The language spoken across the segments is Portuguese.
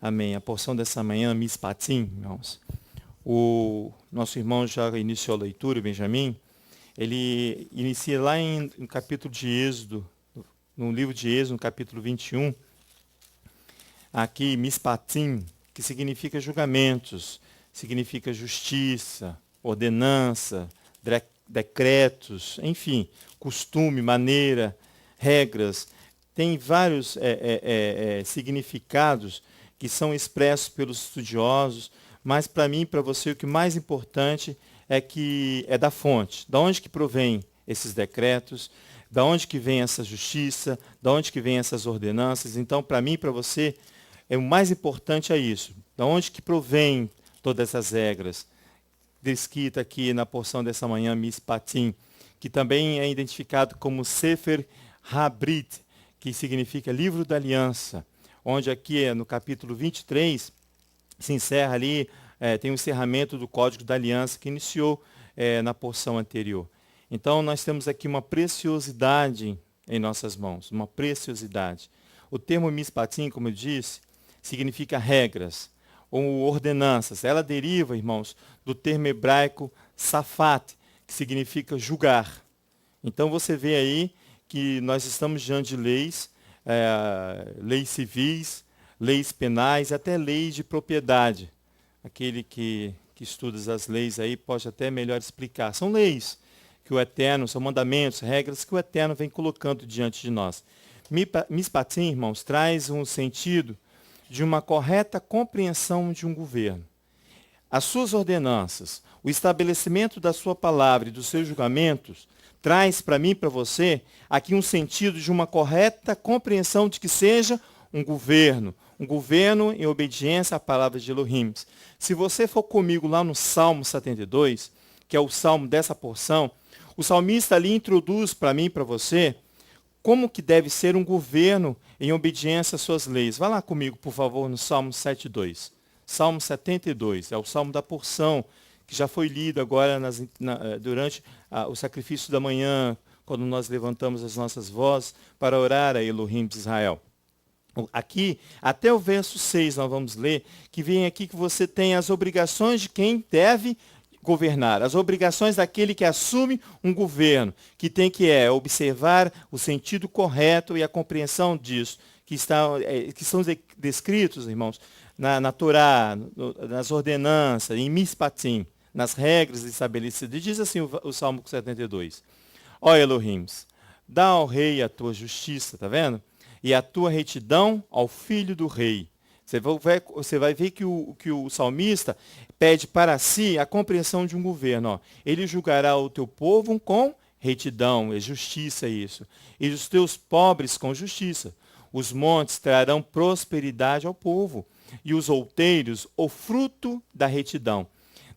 Amém. A porção dessa manhã, Mishpatim, irmãos. O nosso irmão já iniciou a leitura, o Benjamin. Ele inicia lá no capítulo de Êxodo, no livro de Êxodo, no capítulo 21. Aqui, Mishpatim, que significa julgamentos, significa justiça, ordenança, decretos, enfim, costume, maneira, regras. Tem vários significados que são expressos pelos estudiosos, mas para mim e para você o que mais importante é que é da fonte, da onde que provém esses decretos, da onde que vem essa justiça, da onde que vem essas ordenanças. Então, para mim e para você, o mais importante é isso, da onde que provém todas essas regras, descrita aqui na porção dessa manhã, Mishpatim, que também é identificado como Sefer HaBrit, que significa livro da aliança, onde aqui no capítulo 23 se encerra ali, tem o encerramento do Código da Aliança que iniciou na porção anterior. Então nós temos aqui uma preciosidade em nossas mãos, uma preciosidade. O termo Mishpatim, como eu disse, significa regras ou ordenanças. Ela deriva, irmãos, do termo hebraico safat, que significa julgar. Então você vê aí que nós estamos diante de leis, leis civis, leis penais, até leis de propriedade. Aquele que estuda as leis aí pode até melhor explicar. São leis que o Eterno, são mandamentos, regras que o Eterno vem colocando diante de nós. Mishpatim, irmãos, traz um sentido de uma correta compreensão de um governo. As suas ordenanças, o estabelecimento da sua palavra e dos seus julgamentos, traz para mim e para você aqui um sentido de uma correta compreensão de que seja um governo em obediência à palavra de Elohim. Se você for comigo lá no Salmo 72, que é o salmo dessa porção, o salmista ali introduz para mim e para você como que deve ser um governo em obediência às suas leis. Vá lá comigo, por favor, no Salmo 72. Salmo 72, é o salmo da porção, que já foi lido agora durante o sacrifício da manhã, quando nós levantamos as nossas vozes para orar a Elohim de Israel. Aqui, até o verso 6, nós vamos ler, que vem aqui que você tem as obrigações de quem deve governar, as obrigações daquele que assume um governo, que tem que observar o sentido correto e a compreensão disso, que são descritos, irmãos, na Torá, nas ordenanças, em Mishpatim, nas regras estabelecidas. E diz assim o Salmo 72, ó Elohim, dá ao rei a tua justiça, tá vendo? E a tua retidão ao filho do rei. Você vai ver que o salmista pede para si a compreensão de um governo. Ó. Ele julgará o teu povo com retidão, é justiça isso. E os teus pobres com justiça. Os montes trarão prosperidade ao povo, e os outeiros o fruto da retidão.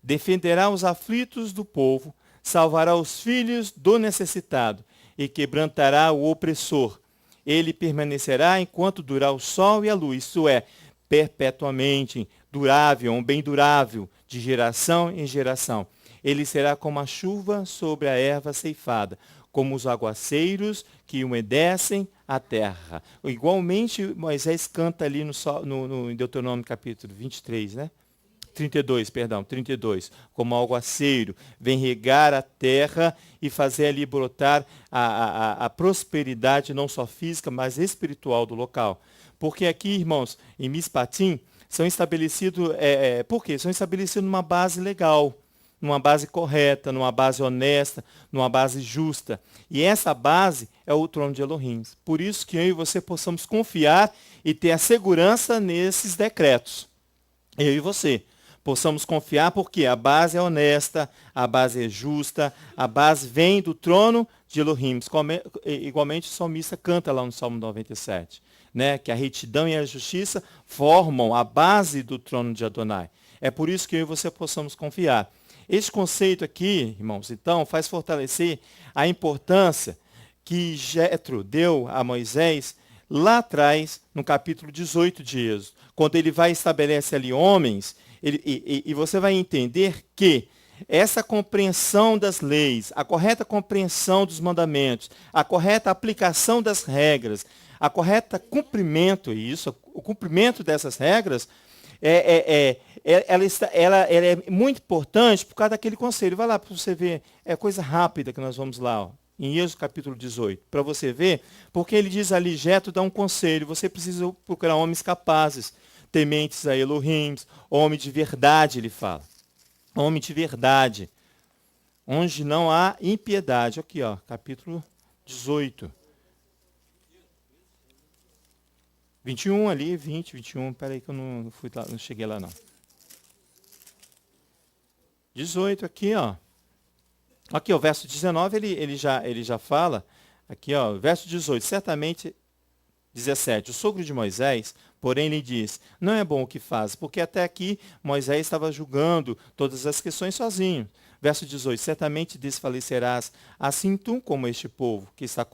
Defenderá os aflitos do povo, salvará os filhos do necessitado, e quebrantará o opressor. Ele permanecerá enquanto durar o sol e a luz, isso é, perpetuamente, durável, um bem durável, de geração em geração. Ele será como a chuva sobre a erva ceifada, como os aguaceiros que umedecem a terra. Igualmente, Moisés canta ali em Deuteronômio capítulo 23, né? 32, como aguaceiro, vem regar a terra e fazer ali brotar a prosperidade, não só física, mas espiritual do local. Porque aqui, irmãos, em Mishpatim, são estabelecidos, por quê? São estabelecidos numa base legal, numa base correta, numa base honesta, numa base justa. E essa base é o trono de Elohim. Por isso que eu e você possamos confiar e ter a segurança nesses decretos. Eu e você possamos confiar porque a base é honesta, a base é justa, a base vem do trono de Elohim. Igualmente o salmista canta lá no Salmo 97, né, que a retidão e a justiça formam a base do trono de Adonai. É por isso que eu e você possamos confiar. Este conceito aqui, irmãos, então, faz fortalecer a importância que Jetro deu a Moisés lá atrás, no capítulo 18 de Êxodo, quando ele vai estabelecer ali homens. E você vai entender que essa compreensão das leis, a correta compreensão dos mandamentos, a correta aplicação das regras, a correta cumprimento, o cumprimento dessas regras, ela é muito importante por causa daquele conselho. Vai lá para você ver, é coisa rápida que nós vamos lá, ó, em Êxodo capítulo 18, para você ver, porque ele diz ali, Jetro dá um conselho, você precisa procurar homens capazes, tementes a Elohim, homem de verdade, ele fala. Homem de verdade, onde não há impiedade. Aqui, ó, capítulo 18. 21 ali, 20, 21. Peraí que eu não fui lá, não cheguei lá não. 18 aqui, ó. Aqui, o verso 19, ele já fala. Aqui, ó, verso 18. Certamente, 17. O sogro de Moisés, porém, lhe diz, não é bom o que faz, porque até aqui Moisés estava julgando todas as questões sozinho. Verso 18, certamente desfalecerás, assim tu como este povo que está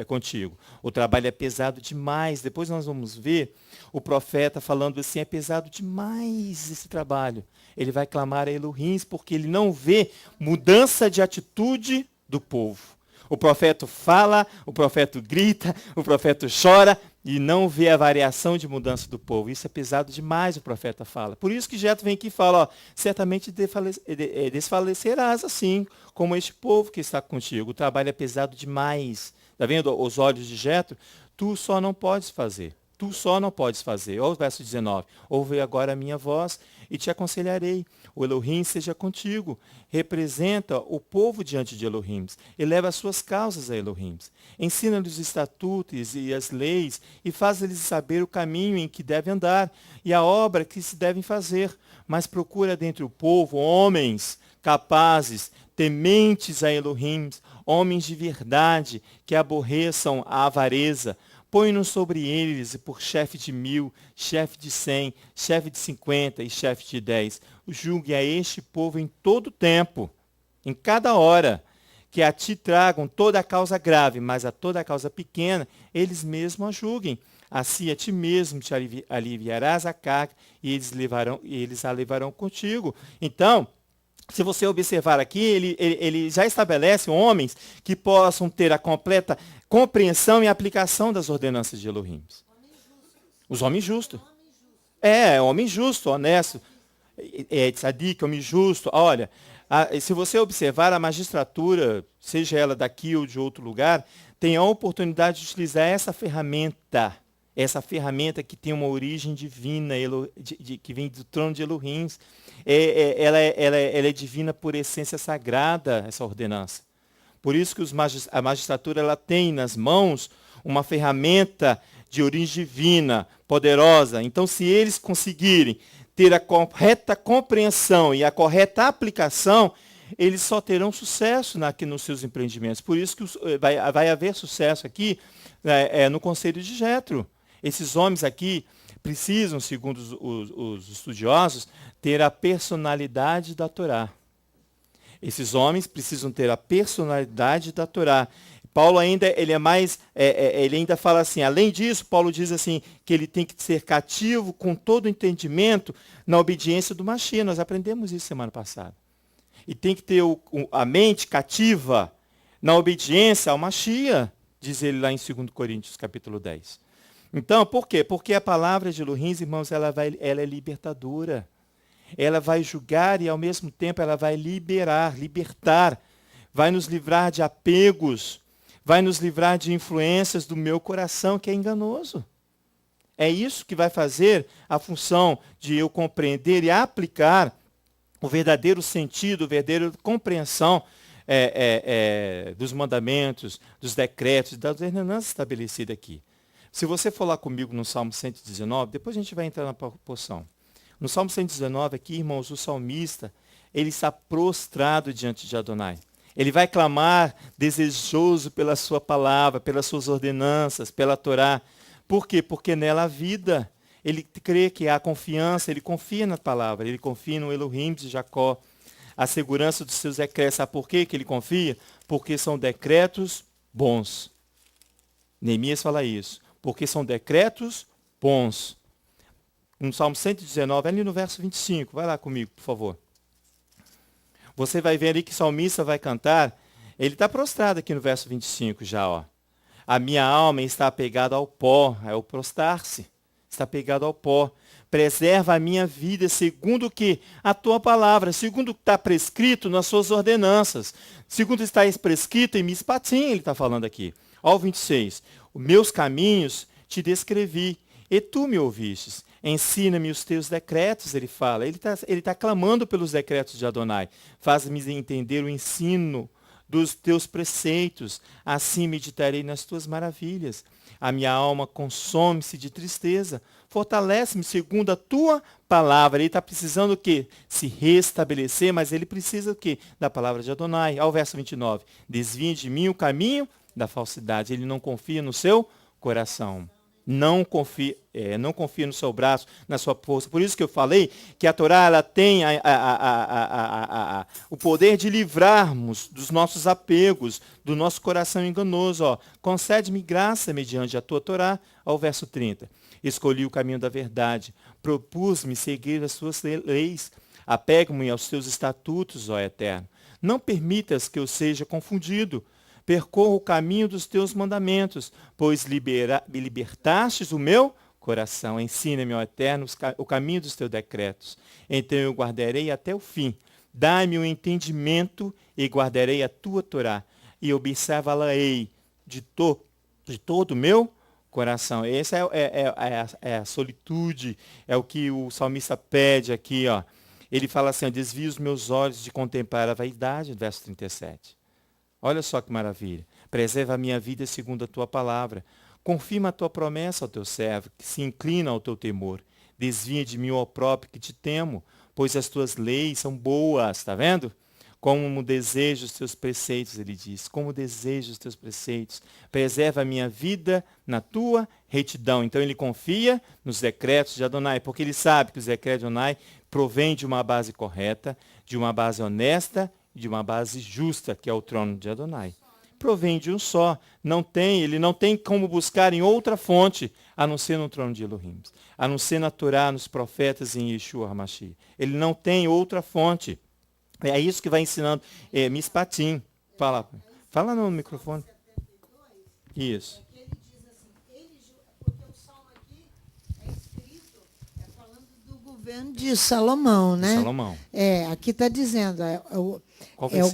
contigo. O trabalho é pesado demais. Depois nós vamos ver o profeta falando assim, é pesado demais esse trabalho. Ele vai clamar a Elohim, porque ele não vê mudança de atitude do povo. O profeta fala, o profeta grita, o profeta chora e não vê a variação de mudança do povo. Isso é pesado demais, o profeta fala. Por isso que Jetro vem aqui e fala, ó, certamente desfalecerás assim, como este povo que está contigo. O trabalho é pesado demais. Está vendo os olhos de Jetro? Tu só não podes fazer. Tu só não podes fazer. Olha o verso 19. Ouve agora a minha voz e te aconselharei. O Elohim seja contigo. Representa o povo diante de Elohim. Eleva as suas causas a Elohim. Ensina-lhes os estatutos e as leis e faz-lhes saber o caminho em que devem andar e a obra que se devem fazer. Mas procura dentre o povo homens capazes, tementes a Elohim, homens de verdade que aborreçam a avareza. Põe-nos sobre eles por chefe de 1000, chefe de 100, chefe de 50 e chefe de 10. Julgue a este povo em todo tempo, em cada hora, que a ti tragam toda a causa grave, mas a toda a causa pequena, eles mesmos a julguem. Assim a ti mesmo te aliviarás a carga e eles a levarão contigo. Então, se você observar aqui, ele já estabelece homens que possam ter a completa compreensão e aplicação das ordenanças de Elohim. Os homens justos. Homem justo, honesto. Tzadik, homem justo. Olha, se você observar a magistratura, seja ela daqui ou de outro lugar, tem a oportunidade de utilizar essa ferramenta que tem uma origem divina, que vem do trono de Elohim. Ela é divina por essência sagrada, essa ordenança. Por isso que a magistratura ela tem nas mãos uma ferramenta de origem divina, poderosa. Então, se eles conseguirem ter a correta compreensão e a correta aplicação, eles só terão sucesso nos seus empreendimentos. Por isso que vai haver sucesso aqui no conselho de Jetro. Esses homens aqui precisam, segundo os estudiosos, ter a personalidade da Torá. Esses homens precisam ter a personalidade da Torá. Paulo ainda, ele ainda fala assim, além disso, Paulo diz assim, que ele tem que ser cativo com todo o entendimento na obediência do Mashiach. Nós aprendemos isso semana passada. E tem que ter a mente cativa na obediência ao Mashiach, diz ele lá em 2 Coríntios, capítulo 10. Então, por quê? Porque a palavra de Elohim, irmãos, ela é libertadora. Ela vai julgar e, ao mesmo tempo, ela vai libertar. Vai nos livrar de apegos. Vai nos livrar de influências do meu coração, que é enganoso. É isso que vai fazer a função de eu compreender e aplicar o verdadeiro sentido, a verdadeira compreensão dos mandamentos, dos decretos, das ordenanças estabelecidas aqui. Se você for lá comigo no Salmo 119, depois a gente vai entrar na porção. No Salmo 119 aqui, irmãos, o salmista, ele está prostrado diante de Adonai. Ele vai clamar desejoso pela sua palavra, pelas suas ordenanças, pela Torá. Por quê? Porque nela há vida. Ele crê que há confiança, ele confia na palavra, ele confia no Elohim de Jacó. A segurança dos seus decretos. Sabe por quê que ele confia? Porque são decretos bons. Neemias fala isso. Porque são decretos bons. No Salmo 119, ali no verso 25. Vai lá comigo, por favor. Você vai ver ali que o salmista vai cantar. Ele está prostrado aqui no verso 25 já. Ó. A minha alma está apegada ao pó, é o prostrar-se. está pegado ao pó. Preserva a minha vida segundo o que? A tua palavra, segundo o que está prescrito nas suas ordenanças, segundo está prescrito em Mishpatim, ele está falando aqui. Ó, o 26. Os meus caminhos te descrevi, e tu me ouvistes. Ensina-me os teus decretos, ele fala. Ele tá clamando pelos decretos de Adonai. Faz-me entender o ensino dos teus preceitos, assim meditarei nas tuas maravilhas. A minha alma consome-se de tristeza, fortalece-me segundo a tua palavra. Ele está precisando o quê? Se restabelecer, mas ele precisa o quê? Da palavra de Adonai. Ao verso 29. Desvie de mim o caminho da falsidade. Ele não confia no seu coração. Não confia no seu braço, na sua força. Por isso que eu falei que a Torá ela tem o poder de livrarmos dos nossos apegos, do nosso coração enganoso. Ó. Concede-me graça mediante a tua Torá, ao verso 30. Escolhi o caminho da verdade, propus-me seguir as tuas leis, apego-me aos teus estatutos, ó Eterno. Não permitas que eu seja confundido. Percorro o caminho dos teus mandamentos, pois libertastes o meu coração. Ensina-me, ó Eterno, o caminho dos teus decretos. Então eu guardarei até o fim. Dai-me o entendimento e guardarei a tua Torá. E observa-la-ei de todo o meu coração. Essa é a solitude, é o que o salmista pede aqui. Ó. Ele fala assim, desvia os meus olhos de contemplar a vaidade, verso 37. Olha só que maravilha. Preserva a minha vida segundo a tua palavra. Confirma a tua promessa ao teu servo, que se inclina ao teu temor. Desvia de mim o opróbrio que te temo, pois as tuas leis são boas. Está vendo? Como desejo os teus preceitos, ele diz. Como desejo os teus preceitos. Preserva a minha vida na tua retidão. Então ele confia nos decretos de Adonai, porque ele sabe que os decretos de Adonai provêm de uma base correta, de uma base honesta, de uma base justa, que é o trono de Adonai. Provém de um só. Ele não tem como buscar em outra fonte, a não ser no trono de Elohim. A não ser na Torá, nos profetas em Yeshua HaMashiach. Ele não tem outra fonte. É isso que vai ensinando Mishpatim. Fala no microfone. Isso. De Salomão, né? Salomão. Aqui está dizendo, o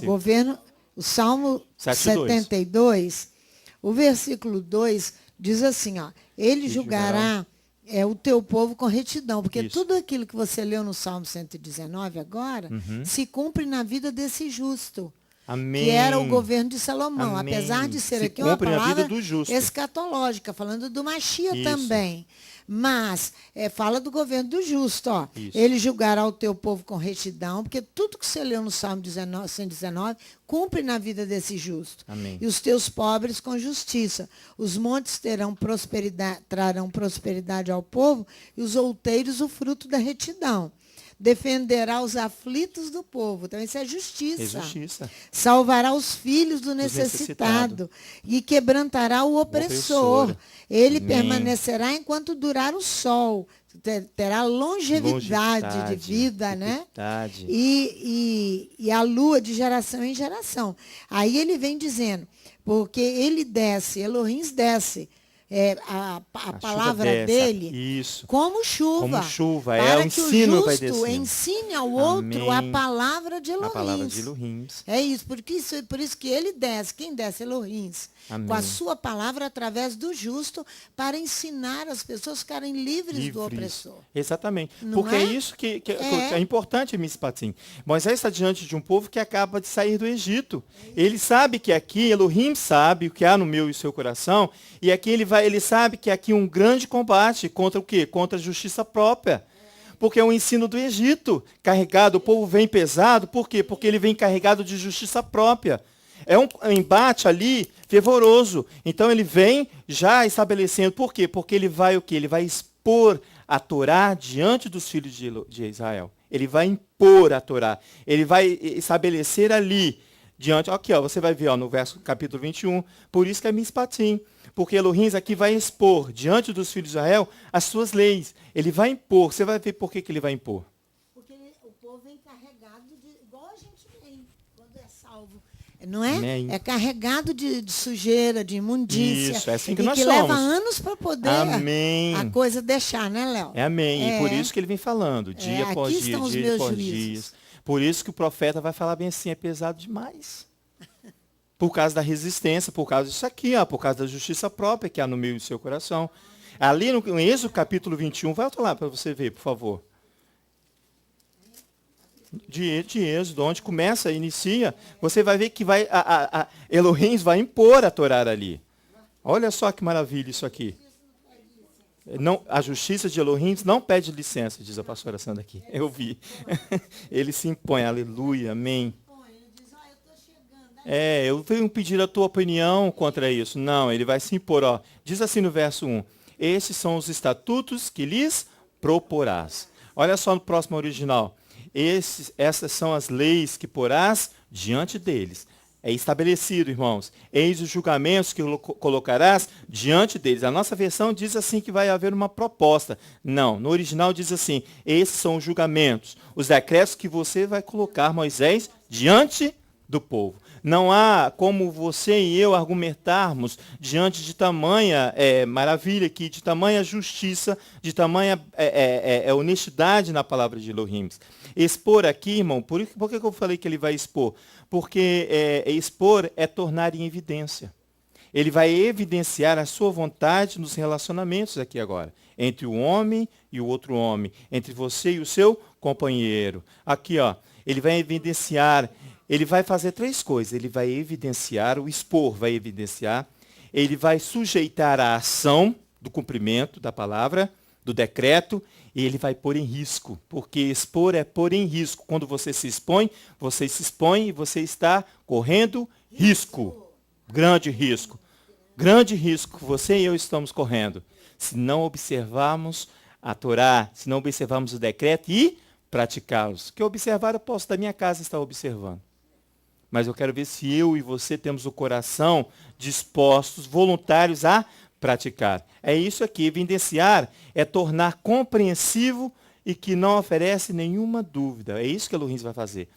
governo, o Salmo 72, o versículo 2 diz assim, ó, ele julgará o teu povo com retidão, porque tudo aquilo que você leu no Salmo 119 agora, se cumpre na vida desse justo. Amém. Que era o governo de Salomão, Amém. Apesar de ser se aqui uma palavra escatológica, falando do Mashiach também. Mas fala do governo do justo. Ó. Ele julgará o teu povo com retidão, porque tudo que você leu no Salmo 119 cumpre na vida desse justo. Amém. E os teus pobres com justiça. Os montes trarão prosperidade ao povo, e os outeiros o fruto da retidão. Defenderá os aflitos do povo. Então, isso é justiça. Salvará os filhos do necessitado. E quebrantará o opressor. Ele permanecerá enquanto durar o sol. Terá longevidade de vida, né? E a lua de geração em geração. Aí ele vem dizendo, porque ele desce, Elohim desce, a palavra dele como chuva para que o justo ensine ao outro a palavra de Elohim. É isso, por isso que ele desce, quem desce? Elohim. Com a sua palavra através do justo para ensinar as pessoas a ficarem livres do opressor. Exatamente. Porque é isso que é importante, Mishpatim. Moisés está diante de um povo que acaba de sair do Egito. Ele sabe que aqui, Elohim sabe o que há no meu e seu coração, e aqui ele sabe que aqui um grande combate contra o quê? Contra a justiça própria. Porque é um ensino do Egito, carregado, o povo vem pesado, por quê? Porque ele vem carregado de justiça própria. É um embate ali fervoroso. Então ele vem já estabelecendo. Por quê? Porque ele vai o quê? Ele vai expor a Torá diante dos filhos de Israel. Ele vai impor a Torá. Ele vai estabelecer ali diante. Aqui, ó, você vai ver ó, no verso capítulo 21. Por isso que é Mishpatim. Porque Elohim aqui vai expor diante dos filhos de Israel as suas leis. Ele vai impor. Você vai ver por que ele vai impor. Porque o povo vem carregado igual a gente vem quando é salvo. não é? Amém. É carregado de sujeira, de imundícia. Isso, é assim que e nós que somos. leva anos para poder Amém. a coisa deixar, né, Léo? É amém. E por isso que ele vem falando, dia após aqui dia, estão os dia meus após juízos. dia. Por isso que o profeta vai falar bem assim, é pesado demais. Por causa da resistência, por causa disso aqui, ó, por causa da justiça própria que há no meio do seu coração. Ali no Êxodo capítulo 21, volta lá para você ver, por favor. De Êxodo, onde começa, inicia, você vai ver que vai, Elohim vai impor a Torá ali. Olha só que maravilha isso aqui. Não, a justiça de Elohim não pede licença, diz a pastora Sandra aqui. Eu vi. Ele se impõe, aleluia, amém. Eu venho pedir a tua opinião contra isso. Não, ele vai se impor. Ó. Diz assim no verso 1. Estes são os estatutos que lhes proporás. Olha só no próximo original. Essas são as leis que porás diante deles. É estabelecido, irmãos. Eis os julgamentos que colocarás diante deles. A nossa versão diz assim que vai haver uma proposta. Não, no original diz assim, esses são os julgamentos, os decretos que você vai colocar, Moisés, diante do povo. Não há como você e eu argumentarmos diante de tamanha maravilha aqui, de tamanha justiça, de tamanha honestidade na palavra de Elohim. Expor aqui, irmão, por que eu falei que ele vai expor? Porque expor é tornar em evidência. Ele vai evidenciar a sua vontade nos relacionamentos aqui agora, entre o homem e o outro homem, entre você e o seu companheiro. Aqui, ó, ele vai evidenciar, ele vai fazer três coisas. Ele vai evidenciar, o expor vai evidenciar, ele vai sujeitar a ação do cumprimento da palavra, do decreto, e ele vai pôr em risco, porque expor é pôr em risco. Quando você se expõe e você está correndo risco, grande risco. Grande risco que você e eu estamos correndo, se não observarmos a Torá, se não observarmos o decreto e praticá-los. Que observar eu posso da minha casa estar observando. Mas eu quero ver se eu e você temos o coração dispostos, voluntários a praticar. É isso aqui, evidenciar é tornar compreensivo e que não oferece nenhuma dúvida. É isso que Elohim vai fazer.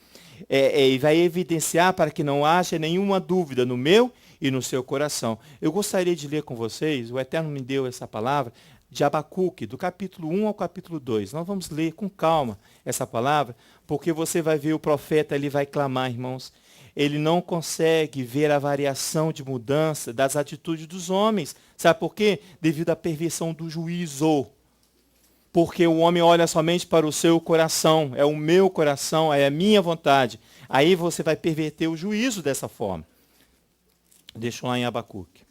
E vai evidenciar para que não haja nenhuma dúvida no meu e no seu coração. Eu gostaria de ler com vocês, o Eterno me deu essa palavra, de Abacuque, do capítulo 1 ao capítulo 2. Nós vamos ler com calma essa palavra, porque você vai ver o profeta, ele vai clamar, irmãos. Ele não consegue ver a variação de mudança das atitudes dos homens. Sabe por quê? Devido à perversão do juízo. Porque o homem olha somente para o seu coração, é o meu coração, é a minha vontade. Aí você vai perverter o juízo dessa forma. Deixa lá em Abacuque.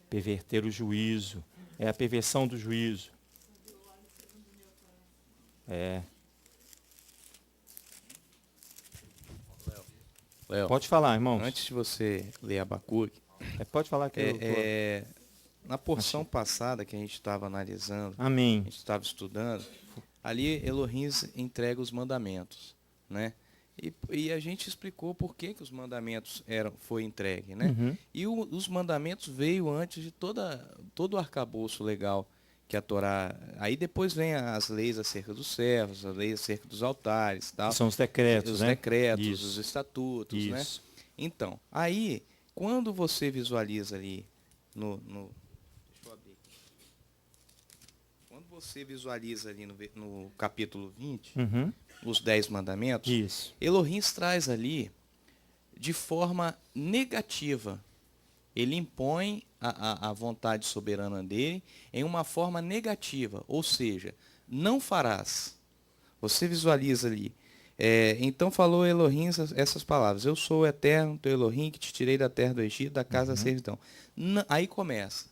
Perverter o juízo. É a perversão do juízo. Léo, pode falar, irmão. Antes de você ler Abacuque, pode falar que na porção passada que a gente estava analisando, Amém. a gente estava estudando, ali Elohim entrega os mandamentos, né? E a gente explicou por que os mandamentos foi entregue, né? Uhum. E os mandamentos veio antes de todo o arcabouço legal que a Torá... Aí depois vem as leis acerca dos servos, as leis acerca dos altares, tal. São os decretos, os né? decretos, Isso. os estatutos, Isso. né? Então, aí, quando você visualiza ali deixa eu abrir aqui. Quando você visualiza ali no capítulo 20, Uhum. os 10 mandamentos, Isso. Elohim traz ali de forma negativa. Ele impõe a vontade soberana dele em uma forma negativa, ou seja, não farás. Você visualiza ali. Então falou Elohim essas palavras: eu sou o eterno teu Elohim que te tirei da terra do Egito, da casa da servidão. Aí começa.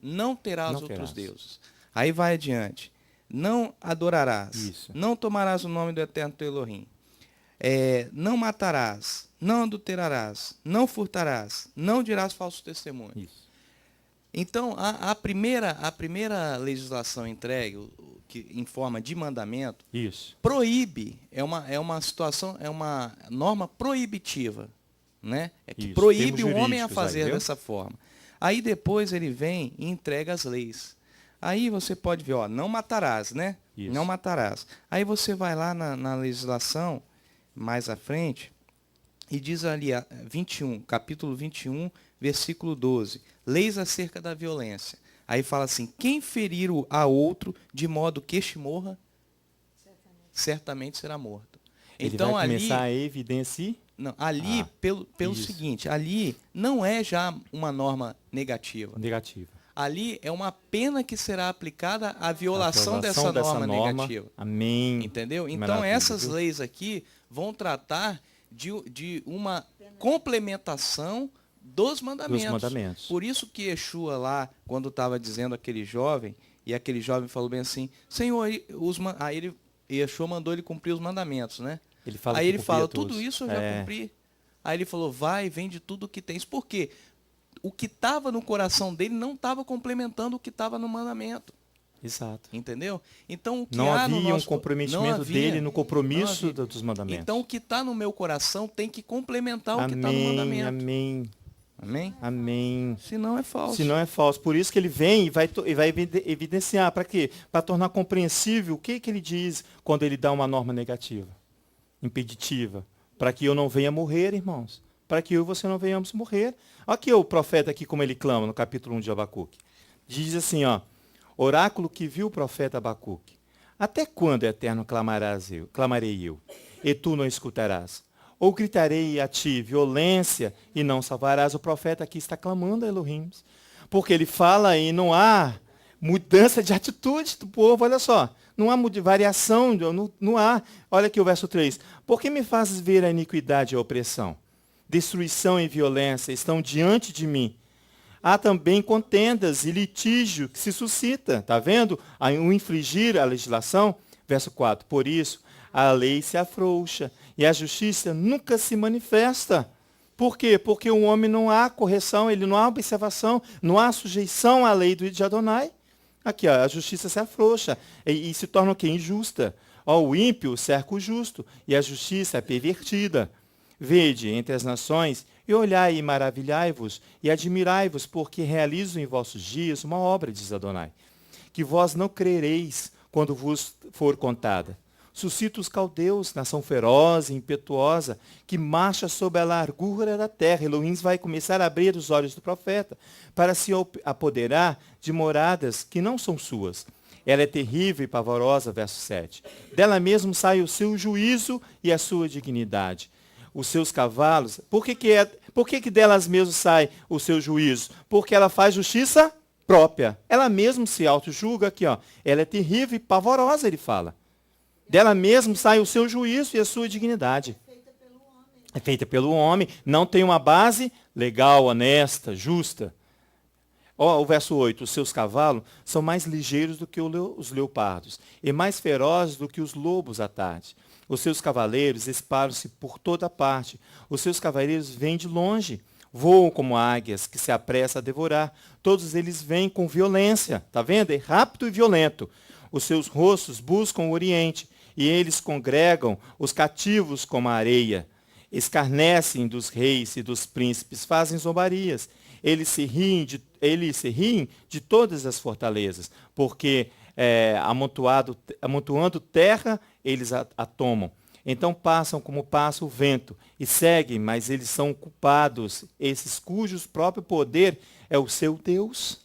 Não terás outros deuses. Aí vai adiante. Não adorarás. Isso. Não tomarás o nome do eterno teu Elohim. Não matarás. Não adulterarás. Não furtarás. Não dirás falso testemunho. Isso. Então, a primeira legislação entregue, em forma de mandamento, Isso. proíbe, é uma situação, é uma norma proibitiva, né? Que Isso, proíbe o termos homem a jurídicos fazer aí, viu? dessa forma. Aí depois ele vem e entrega as leis. Aí você pode ver, ó, não matarás, né? Isso. Não matarás. Aí você vai lá na legislação, mais à frente, E diz ali, 21, capítulo 21, versículo 12. Leis acerca da violência. Aí fala assim, quem ferir a outro de modo que este morra, certamente será morto. Ele Então vai começar ali, a evidenciar. não, ali pelo isso. seguinte, ali não é já uma norma negativa. Negativa. Ali é uma pena que será aplicada à A violação dessa norma negativa. Amém. Entendeu? Então Maravilha, essas viu? leis aqui vão tratar de uma complementação dos mandamentos. Dos mandamentos. Por isso que Yeshua lá, quando estava dizendo aquele jovem, e aquele jovem falou bem assim, Senhor, aí Yeshua mandou ele cumprir os mandamentos, né? Ele fala Aí que ele cumpria fala, todos. tudo isso eu já cumpri. Aí ele falou, vai, vende tudo o que tens. Por quê? O que estava no coração dele não estava complementando o que estava no mandamento. Exato. Entendeu? Então, o que Não há no havia um nosso... comprometimento não havia, dele no compromisso não havia. dos mandamentos. Então, o que está no meu coração tem que complementar o que está no Amém, mandamento. amém, Amém? amém. Se não é falso. Se não é falso. Por isso que ele vem e vai evidenciar. Para quê? Para tornar compreensível o que ele diz quando ele dá uma norma negativa, impeditiva. Para que eu não venha morrer, irmãos. Para que eu e você não venhamos morrer. Olha aqui o profeta aqui como ele clama no capítulo 1 de Abacuque. Diz assim, ó, oráculo que viu o profeta Abacuque. Até quando, Eterno, clamarei eu, e tu não escutarás? Ou gritarei a ti violência e não salvarás? O profeta aqui está clamando a Elohim. Porque ele fala e não há mudança de atitude do povo, olha só. Não há variação, não há. Olha aqui o verso 3. Por que me fazes ver a iniquidade e a opressão? Destruição e violência estão diante de mim. Há também contendas e litígio que se suscita. Está vendo? O infringir a legislação. Verso 4. Por isso, a lei se afrouxa e a justiça nunca se manifesta. Por quê? Porque o homem não há correção, ele não há observação, não há sujeição à lei de Adonai. Aqui, ó, a justiça se afrouxa e se torna o quê? Injusta. Ó, o ímpio cerca o justo e a justiça é pervertida. Vede entre as nações e olhai e maravilhai-vos e admirai-vos, porque realizo em vossos dias uma obra, diz Adonai, que vós não crereis quando vos for contada. Suscita os caldeus, nação feroz e impetuosa, que marcha sob a largura da terra. Elohim vai começar a abrir os olhos do profeta, para se apoderar de moradas que não são suas. Ela é terrível e pavorosa, verso 7. Dela mesmo sai o seu juízo e a sua dignidade. Os seus cavalos, por que delas mesmo sai o seu juízo? Porque ela faz justiça própria. Ela mesma se auto-julga aqui, ó. Ela é terrível e pavorosa, ele fala. Dela mesmo sai o seu juízo e a sua dignidade. É feita pelo homem, não tem uma base legal, honesta, justa. Ó, o verso 8, os seus cavalos são mais ligeiros do que os leopardos e mais ferozes do que os lobos à tarde. Os seus cavaleiros espalham-se por toda parte. Os seus cavaleiros vêm de longe. Voam como águias que se apressam a devorar. Todos eles vêm com violência. Está vendo? É rápido e violento. Os seus rostos buscam o oriente. E eles congregam os cativos como a areia. Escarnecem dos reis e dos príncipes. Fazem zombarias. Eles se riem de todas as fortalezas. Porque amontoando terra, eles a tomam. Então passam como passa o vento e seguem, mas eles são culpados, esses cujos próprio poder é o seu Deus.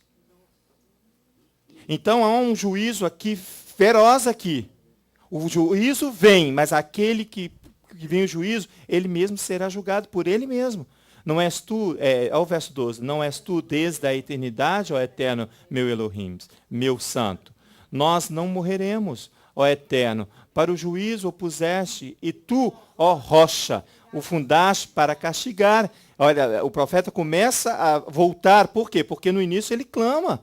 Então há um juízo aqui, feroz aqui. O juízo vem, mas aquele que vem o juízo, ele mesmo será julgado por ele mesmo. Não és tu, olha o verso 12, não és tu desde a eternidade, ó eterno, meu Elohim, meu santo. Nós não morreremos, ó Eterno, para o juízo o puseste, e tu, ó rocha, o fundaste para castigar. Olha, o profeta começa a voltar, por quê? Porque no início ele clama,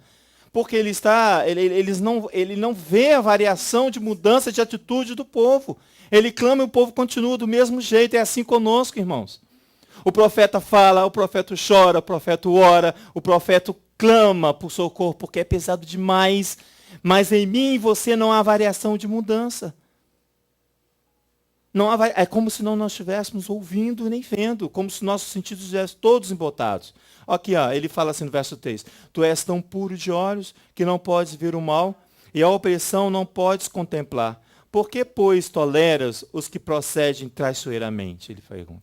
porque ele não vê a variação de mudança de atitude do povo. Ele clama e o povo continua do mesmo jeito, é assim conosco, irmãos. O profeta fala, o profeta chora, o profeta ora, o profeta clama por socorro, porque é pesado demais. Mas em mim e você não há variação de mudança. É como se não nós estivéssemos ouvindo nem vendo, como se nossos sentidos estivessem todos embotados. Aqui, ó, ele fala assim no verso 3, tu és tão puro de olhos que não podes ver o mal, e a opressão não podes contemplar. Por que, pois, toleras os que procedem traiçoeiramente? Ele pergunta.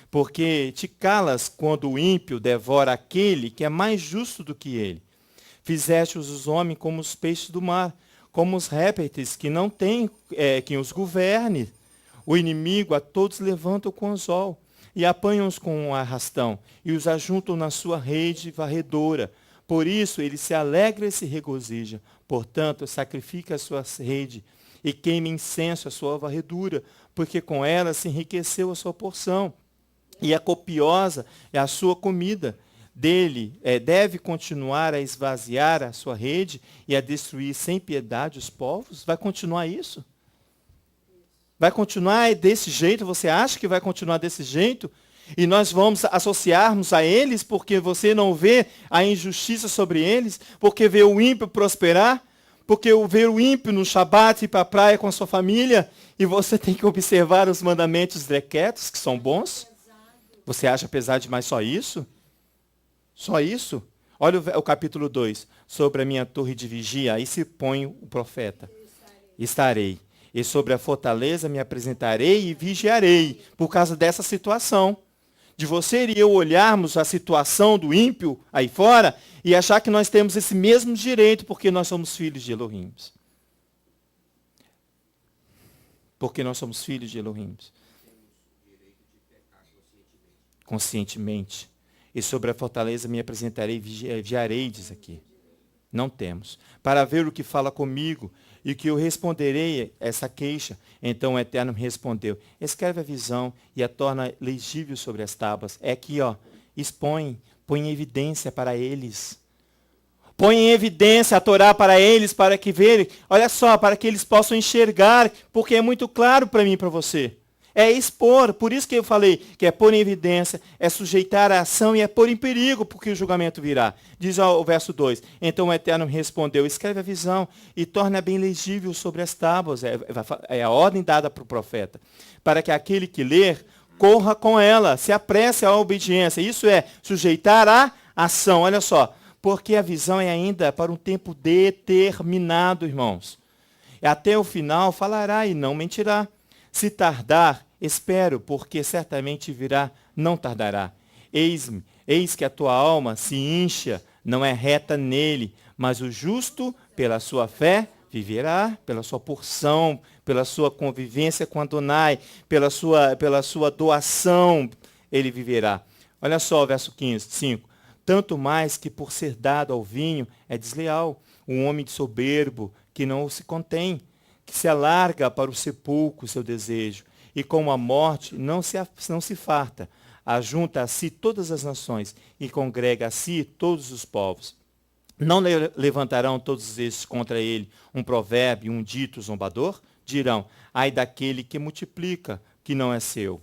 Porque te calas quando o ímpio devora aquele que é mais justo do que ele. Fizeste os homens como os peixes do mar, como os répteis que não têm quem os governe. O inimigo a todos levanta com anzol, e apanham-os com um arrastão, e os ajuntam na sua rede varredora. Por isso ele se alegra e se regozija. Portanto, sacrifica a sua rede, e queima incenso a sua varredura, porque com ela se enriqueceu a sua porção. E a copiosa é a sua comida. Dele deve continuar a esvaziar a sua rede e a destruir sem piedade os povos? Vai continuar isso? Vai continuar desse jeito? Você acha que vai continuar desse jeito? E nós vamos associarmos a eles porque você não vê a injustiça sobre eles? Porque vê o ímpio prosperar? Porque vê o ímpio no Shabat ir para a praia com a sua família? E você tem que observar os mandamentos decretos, que são bons? Você acha pesado demais só isso? Só isso? Olha o capítulo 2. Sobre a minha torre de vigia, aí se põe o profeta. Estarei. E sobre a fortaleza me apresentarei e vigiarei. Por causa dessa situação. De você e eu olharmos a situação do ímpio aí fora e achar que nós temos esse mesmo direito porque nós somos filhos de Elohim. Porque nós somos filhos de Elohim. Conscientemente. E sobre a fortaleza me apresentarei e vigiarei, diz aqui. Não temos. Para ver o que fala comigo e que eu responderei essa queixa. Então o Eterno me respondeu, escreve a visão e a torna legível sobre as tábuas. É aqui, ó, expõe, põe em evidência para eles. Põe em evidência a Torá para eles, para que verem, olha só, para que eles possam enxergar, porque é muito claro para mim e para você. É expor, por isso que eu falei que é pôr em evidência, é sujeitar a ação e é pôr em perigo, porque o julgamento virá. Diz o verso 2, então o Eterno me respondeu, escreve a visão e torna bem legível sobre as tábuas, é a ordem dada para o profeta, para que aquele que ler, corra com ela, se apresse à obediência, isso é, sujeitar a ação, olha só, porque a visão é ainda para um tempo determinado, irmãos. Até o final falará e não mentirá. Se tardar, espero, porque certamente virá, não tardará. Eis que a tua alma se incha, não é reta nele, mas o justo, pela sua fé, viverá, pela sua porção, pela sua convivência com Adonai, pela sua doação, ele viverá. Olha só o verso 5. Tanto mais que por ser dado ao vinho é desleal, um homem soberbo que não se contém, que se alarga para o sepulcro seu desejo, e com a morte não se farta, ajunta a si todas as nações, e congrega a si todos os povos. Não levantarão todos estes contra ele um provérbio, um dito zombador? Dirão, ai daquele que multiplica, que não é seu,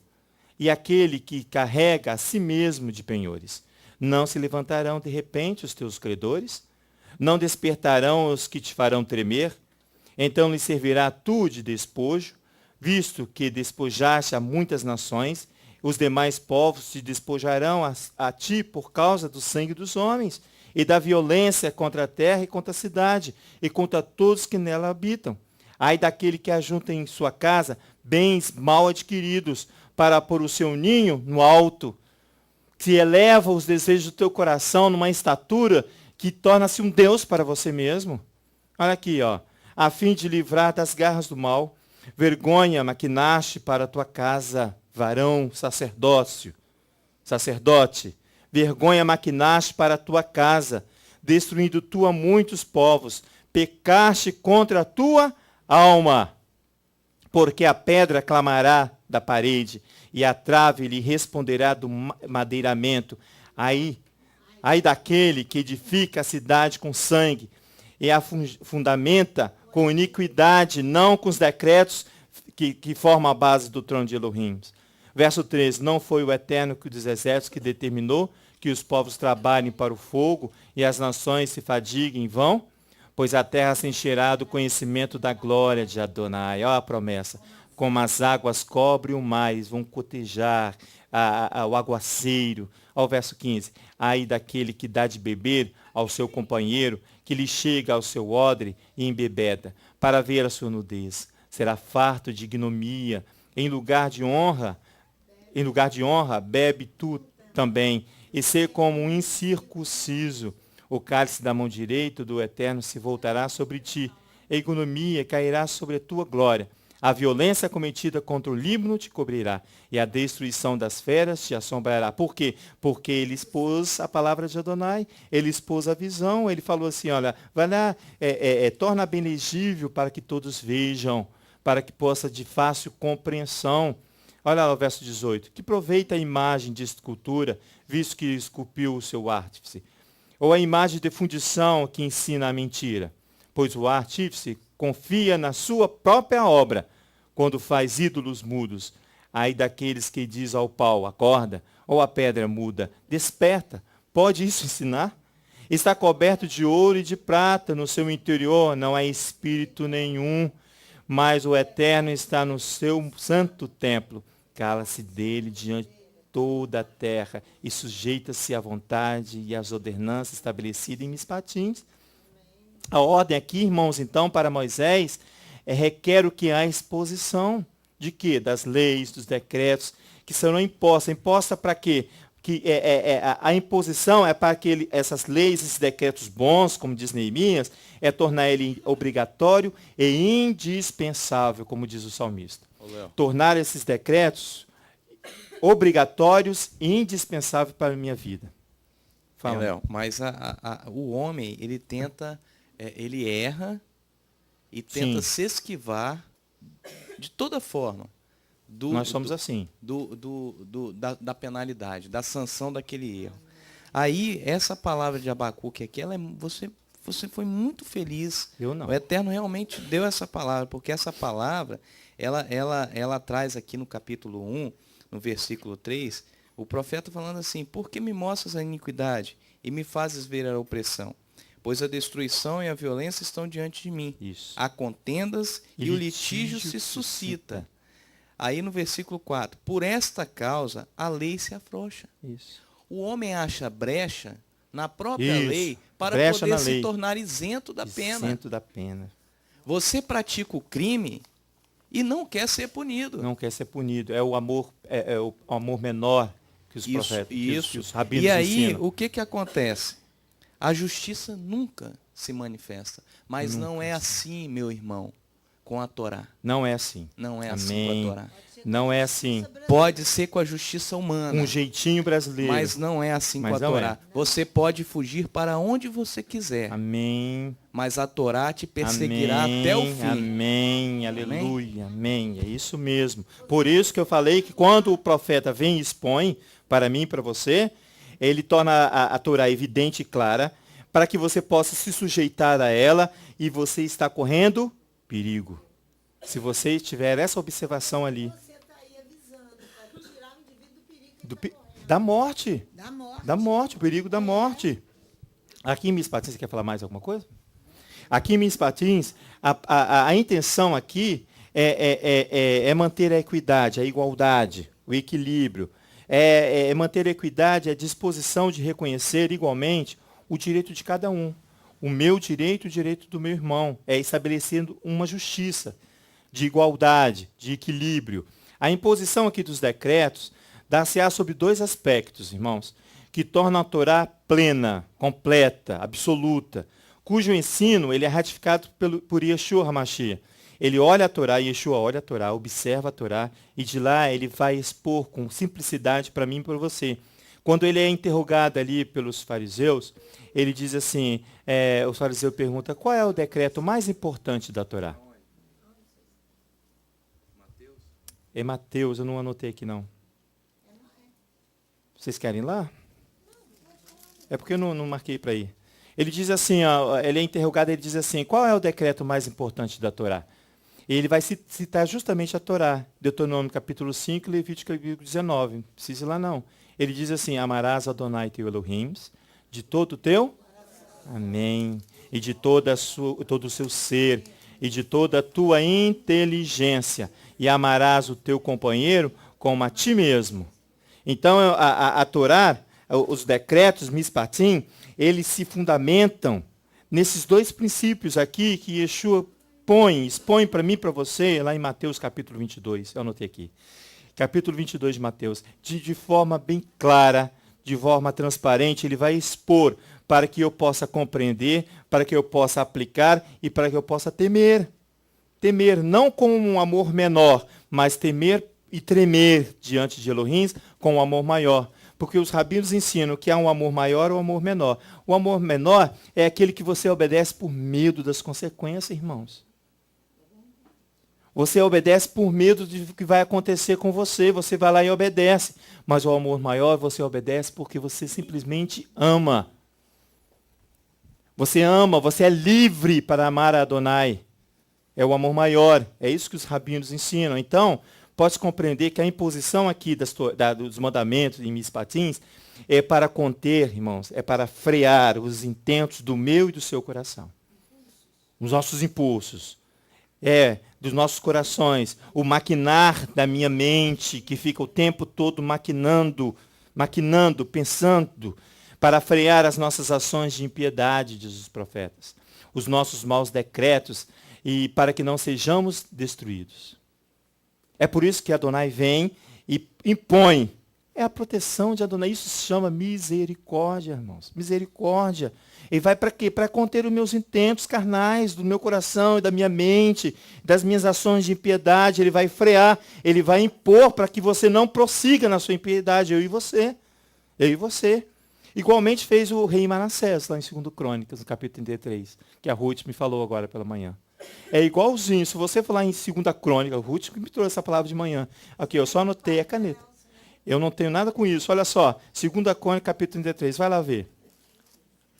e aquele que carrega a si mesmo de penhores. Não se levantarão de repente os teus credores? Não despertarão os que te farão tremer? Então lhe servirá tu de despojo, visto que despojaste a muitas nações, os demais povos te despojarão a ti por causa do sangue dos homens, e da violência contra a terra e contra a cidade, e contra todos que nela habitam. Ai daquele que ajunta em sua casa bens mal adquiridos, para pôr o seu ninho no alto, que eleva os desejos do teu coração numa estatura que torna-se um Deus para você mesmo. Olha aqui, ó. A fim de livrar das garras do mal, vergonha maquinaste para a tua casa, varão, sacerdote, vergonha maquinaste para a tua casa, destruindo tu a muitos povos, pecaste contra a tua alma, porque a pedra clamará da parede, e a trave lhe responderá do madeiramento. Aí daquele que edifica a cidade com sangue, e a fundamenta com iniquidade, não com os decretos que formam a base do trono de Elohim. Verso 13, não foi o Eterno dos exércitos que determinou que os povos trabalhem para o fogo e as nações se fadiguem em vão? Pois a terra se encherá do conhecimento da glória de Adonai. Olha a promessa. Como as águas cobrem o mar, vão cotejar o aguaceiro. Olha o verso 15. Ai daquele que dá de beber ao seu companheiro, que lhe chega ao seu odre e embebeda, para ver a sua nudez. Será farto de ignomia, em lugar de honra, em lugar de honra, bebe tu também, e ser como um incircunciso. O cálice da mão direita do Eterno se voltará sobre ti, a ignomia cairá sobre a tua glória. A violência cometida contra o Líbano te cobrirá, e a destruição das feras te assombrará. Por quê? Porque ele expôs a palavra de Adonai, ele expôs a visão, ele falou assim, olha, vai lá, torna bem legível para que todos vejam, para que possa de fácil compreensão. Olha lá o verso 18. Que proveita a imagem de escultura, visto que esculpiu o seu artífice? Ou a imagem de fundição que ensina a mentira? Pois o artífice confia na sua própria obra, quando faz ídolos mudos. Ai daqueles que diz ao pau, acorda, ou a pedra muda, desperta. Pode isso ensinar? Está coberto de ouro e de prata, no seu interior não há espírito nenhum, mas o Eterno está no seu santo templo. Cala-se dele diante de toda a terra e sujeita-se à vontade e às ordenanças estabelecidas em Mispatins. A ordem aqui, irmãos, então, para Moisés, requer o que há exposição de quê? Das leis, dos decretos que serão impostas. Imposta para quê? A imposição é para que essas leis, esses decretos bons, como diz Neemias, é tornar ele obrigatório e indispensável, como diz o salmista. Tornar esses decretos obrigatórios e indispensáveis para a minha vida. Fala. Léo, mas o homem, ele tenta, ele erra e tenta se esquivar de toda forma. Nós somos assim. Da penalidade, da sanção daquele erro. Aí, essa palavra de Abacuque aqui, você foi muito feliz. Eu não. O Eterno realmente deu essa palavra, porque essa palavra, ela traz aqui no capítulo 1, no versículo 3, o profeta falando assim, por que me mostras a iniquidade e me fazes ver a opressão? Pois a destruição e a violência estão diante de mim. Isso. Há contendas e o litígio se suscita. Aí no versículo 4, por esta causa a lei se afrouxa. Isso. O homem acha brecha na própria lei para brecha poder se lei. Tornar isento da pena. Isento da pena. Você pratica o crime e não quer ser punido. Não quer ser punido. É o amor, o amor menor que os profetas, que os rabinos E aí, ensinam. o que acontece? A justiça nunca se manifesta. Mas Nunca não é assim, meu irmão, com a Torá. Não é assim. Não é Amém. assim com a Torá. Não é assim. Pode ser com a justiça humana. Um jeitinho brasileiro. Mas não é assim Mas com a não Torá. é. Você pode fugir para onde você quiser. Amém. Mas a Torá te perseguirá Amém, até o fim. Amém, aleluia, amém. É isso mesmo. Por isso que eu falei que quando o profeta vem e expõe, para mim e para você, ele torna a Torá evidente e clara, para que você possa se sujeitar a ela e você está correndo perigo. Se você tiver essa observação ali. Você está aí avisando para tirar o indivíduo do perigo. Da morte. Da morte. Da morte, o perigo da morte. Aqui em Mispatins, você quer falar mais alguma coisa? Aqui em Mispatins, a intenção aqui é manter a equidade, a igualdade, o equilíbrio. É manter a equidade, a disposição de reconhecer igualmente o direito de cada um. O meu direito e o direito do meu irmão. É estabelecendo uma justiça de igualdade, de equilíbrio. A imposição aqui dos decretos dá-se-á sobre dois aspectos, irmãos, que tornam a Torá plena, completa, absoluta, cujo ensino ele é ratificado por Yeshua HaMashiach. Ele olha a Torá, Yeshua olha a Torá, observa a Torá, e de lá ele vai expor com simplicidade para mim e para você. Quando ele é interrogado ali pelos fariseus, ele diz assim, os fariseus perguntam, qual é o decreto mais importante da Torá? É Mateus, eu não anotei aqui não. Vocês querem ir lá? É porque eu não marquei para ir. Ele diz assim, ele é interrogado, ele diz assim, qual é o decreto mais importante da Torá? E ele vai citar justamente a Torá, Deuteronômio capítulo 5, Levítico capítulo 19. Não precisa ir lá não. Ele diz assim, amarás Adonai teu Elohim, de todo o teu, amém, e de todo o seu ser, e de toda a tua inteligência, e amarás o teu companheiro como a ti mesmo. Então, a Torá, os decretos, Mispatim, eles se fundamentam nesses dois princípios aqui que Yeshua expõe para mim e para você, lá em Mateus capítulo 22, eu anotei aqui. capítulo 22 de Mateus, de forma bem clara, de forma transparente, ele vai expor para que eu possa compreender, para que eu possa aplicar e para que eu possa temer. Temer não com um amor menor, mas temer e tremer diante de Elohim com um amor maior. Porque os rabinos ensinam que há um amor maior ou um amor menor. O amor menor é aquele que você obedece por medo das consequências, irmãos. Você obedece por medo do que vai acontecer com você. Você vai lá e obedece. Mas o amor maior, você obedece porque você simplesmente ama. Você ama, você é livre para amar a Adonai. É o amor maior. É isso que os rabinos ensinam. Então, pode compreender que a imposição aqui dos mandamentos em Mispatins é para conter, irmãos, é para frear os intentos do meu e do seu coração. Os nossos impulsos. Dos nossos corações. O maquinar da minha mente, que fica o tempo todo maquinando, pensando, para frear as nossas ações de impiedade, diz os profetas. Os nossos maus decretos, e para que não sejamos destruídos. É por isso que Adonai vem e impõe. É a proteção de Adonai. Isso se chama misericórdia, irmãos. Misericórdia. Ele vai para quê? Para conter os meus intentos carnais, do meu coração e da minha mente, das minhas ações de impiedade. Ele vai frear, ele vai impor para que você não prossiga na sua impiedade, eu e você. Eu e você. Igualmente fez o rei Manassés, lá em 2 Crônicas, no capítulo 33, que a Ruth me falou agora pela manhã. É igualzinho, se você falar em 2 Crônica, Ruth me trouxe essa palavra de manhã. Aqui, eu só anotei a caneta. Eu não tenho nada com isso. Olha só, 2 Crônica, capítulo 33, vai lá ver.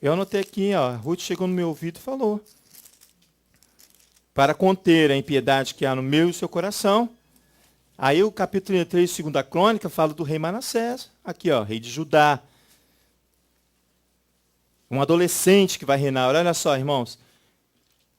Eu anotei aqui, ó, Ruth chegou no meu ouvido e falou. Para conter a impiedade que há no meu e no seu coração. Aí o capítulo 33, 2 Crônica, fala do rei Manassés. Aqui, ó, rei de Judá. Um adolescente que vai reinar. Olha só, irmãos.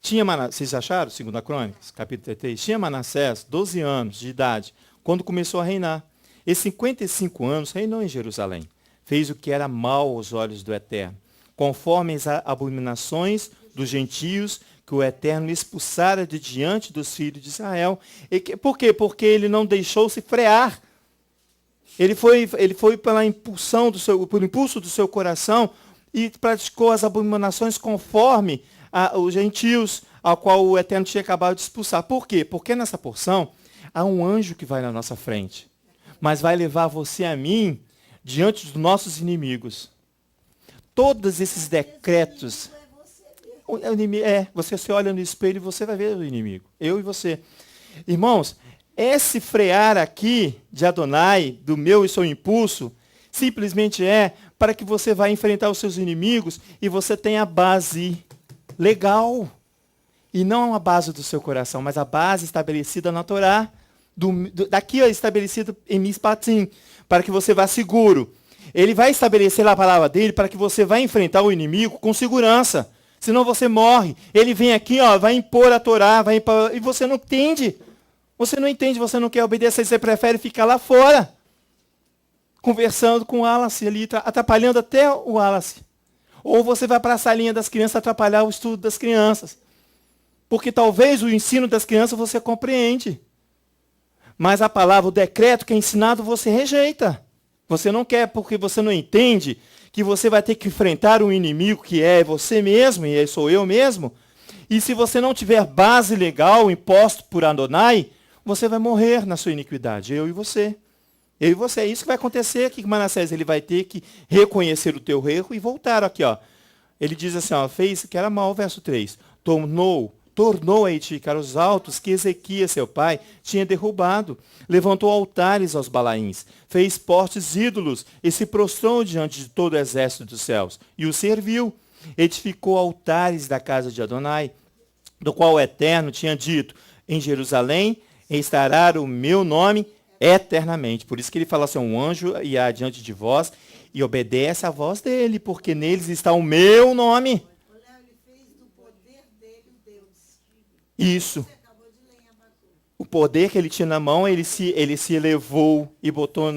Vocês acharam, 2 Crônicas, capítulo 33? Tinha Manassés 12 anos de idade, quando começou a reinar. E 55 anos reinou em Jerusalém. Fez o que era mal aos olhos do Eterno, conforme as abominações dos gentios que o Eterno expulsara de diante dos filhos de Israel. Por quê? Porque ele não deixou-se frear. Ele foi pela impulsão por impulso do seu coração e praticou as abominações conforme os gentios, ao qual o Eterno tinha acabado de expulsar. Por quê? Porque nessa porção há um anjo que vai na nossa frente, mas vai levar você e a mim diante dos nossos inimigos. Todos esses decretos, você se olha no espelho e você vai ver o inimigo, eu e você. Irmãos, esse frear aqui de Adonai, do meu e seu impulso, simplesmente é para que você vá enfrentar os seus inimigos e você tenha a base legal. E não a base do seu coração, mas a base estabelecida na Torá. Daqui estabelecida em Mispatim, para que você vá seguro. Ele vai estabelecer lá a palavra dele para que você vá enfrentar o inimigo com segurança. Senão você morre. Ele vem aqui, ó, vai impor a Torá, e você não entende. Você não entende, você não quer obedecer, você prefere ficar lá fora. Conversando com o Wallace ali, atrapalhando até o Wallace. Ou você vai para a salinha das crianças atrapalhar o estudo das crianças. Porque talvez o ensino das crianças você compreende. Mas a palavra, o decreto que é ensinado, você rejeita. Você não quer porque você não entende que você vai ter que enfrentar um inimigo que é você mesmo, e sou eu mesmo. E se você não tiver base legal imposto por Adonai, você vai morrer na sua iniquidade, eu e você. Eu e você, é isso que vai acontecer aqui com Manassés. Ele vai ter que reconhecer o teu erro e voltar aqui, ó. Ele diz assim, ó, fez que era mal, verso 3. Tornou a edificar os altos que Ezequias, seu pai, tinha derrubado. Levantou altares aos Balaíns, fez postes ídolos e se prostrou diante de todo o exército dos céus e o serviu. Edificou altares da casa de Adonai, do qual o Eterno tinha dito, em Jerusalém estará o meu nome eternamente. Por isso que ele fala assim, um anjo irá diante de vós e obedece à voz dele, porque neles está o meu nome. Isso. O poder que ele tinha na mão, ele se elevou e botou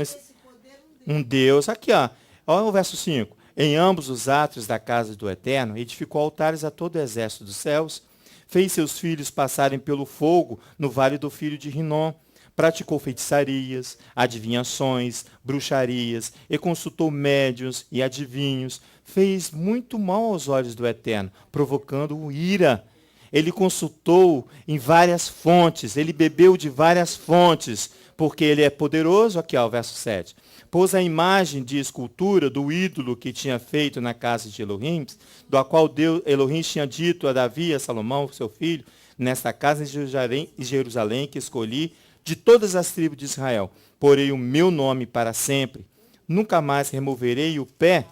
um Deus. Aqui, ó. Olha o verso 5. Em ambos os átrios da casa do Eterno, edificou altares a todo o exército dos céus, fez seus filhos passarem pelo fogo no vale do filho de Rinom, praticou feitiçarias, adivinhações, bruxarias, e consultou médiuns e adivinhos. Fez muito mal aos olhos do Eterno, provocando ira. Ele consultou em várias fontes, ele bebeu de várias fontes, porque ele é poderoso. Aqui, ó, o verso 7. Pôs a imagem de escultura do ídolo que tinha feito na casa de Elohim, do qual Elohim tinha dito a Davi e a Salomão, seu filho, nesta casa em Jerusalém que escolhi, de todas as tribos de Israel, porei o meu nome para sempre. Nunca mais removerei o pé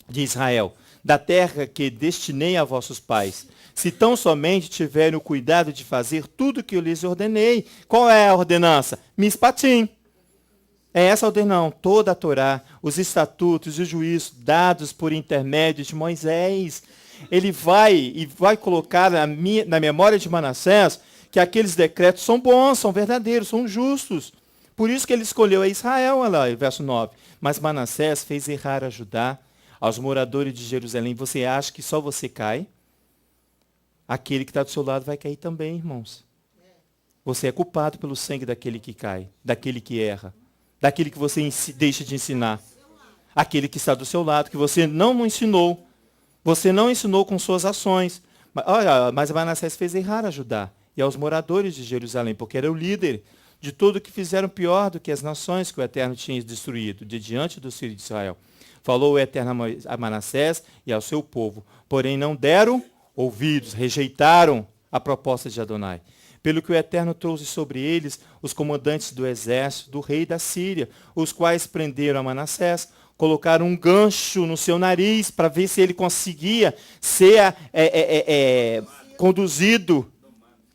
de Israel, da terra que destinei a vossos pais, se tão somente tiverem o cuidado de fazer tudo o que eu lhes ordenei. Qual é a ordenança? Mispatim. É essa a ordenança, toda a Torá, os estatutos e os juízos dados por intermédio de Moisés. Ele vai colocar na memória de Manassés que aqueles decretos são bons, são verdadeiros, são justos. Por isso que ele escolheu a Israel, olha lá, verso 9. Mas Manassés fez errar a Judá, aos moradores de Jerusalém. Você acha que só você cai? Aquele que está do seu lado vai cair também, irmãos. Você é culpado pelo sangue daquele que cai, daquele que erra, daquele que você deixa de ensinar. Aquele que está do seu lado, que você não ensinou. Você não ensinou com suas ações. Olha, mas Manassés fez errar a Judá e aos moradores de Jerusalém, porque era o líder de tudo o que fizeram pior do que as nações que o Eterno tinha destruído, de diante dos filhos de Israel. Falou o Eterno a Manassés e ao seu povo, porém não deram ouvidos, rejeitaram a proposta de Adonai. Pelo que o Eterno trouxe sobre eles os comandantes do exército do rei da Síria, os quais prenderam a Manassés, colocaram um gancho no seu nariz para ver se ele conseguia ser conduzido,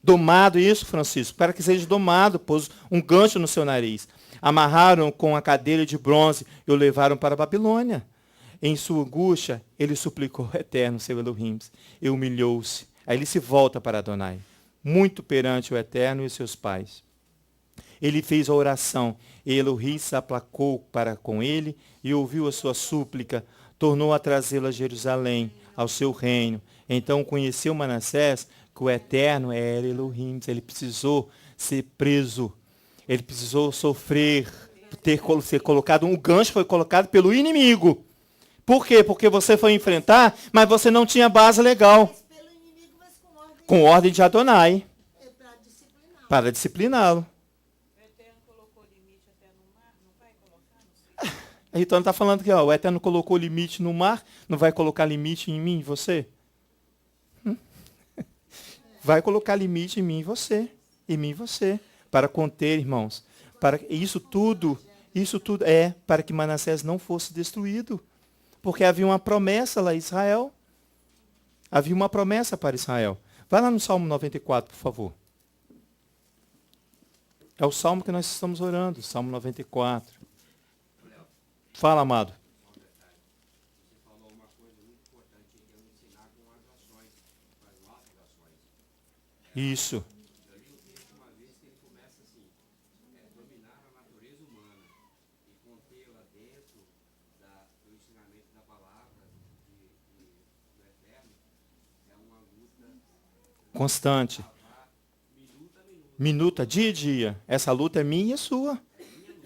domado, isso, Francisco, para que seja domado, pôs um gancho no seu nariz. Amarraram com a cadeira de bronze e o levaram para a Babilônia. Em sua angústia, ele suplicou ao Eterno, seu Elohim, e humilhou-se. Aí ele se volta para Adonai, muito perante o Eterno e seus pais. Ele fez a oração, e Elohim se aplacou para com ele e ouviu a sua súplica, tornou a trazê-lo a Jerusalém, ao seu reino. Então conheceu Manassés que o Eterno era Elohim. Ele precisou ser preso, ele precisou sofrer, ser colocado, um gancho foi colocado pelo inimigo. Por quê? Porque você foi enfrentar, mas você não tinha base legal. Com ordem de Adonai. Para discipliná-lo. Então ele está falando que o Eterno colocou limite no mar, não vai colocar limite em mim e você? Vai colocar limite em mim e você. Em mim e você. Para conter, irmãos. Isso tudo é para que Manassés não fosse destruído. Porque havia uma promessa lá em Israel. Havia uma promessa para Israel. Vai lá no Salmo 94, por favor. É o salmo que nós estamos orando, Salmo 94. Fala, amado. Você falou uma coisa muito importante, que é ensinar com as ações, com as nossas ações. Isso. Eu li o texto uma vez que ele começa assim, dominar a natureza humana e contê-la dentro do ensinamento da palavra do Eterno é uma luta Constante. Minuta, dia a dia. Essa luta é minha e é sua.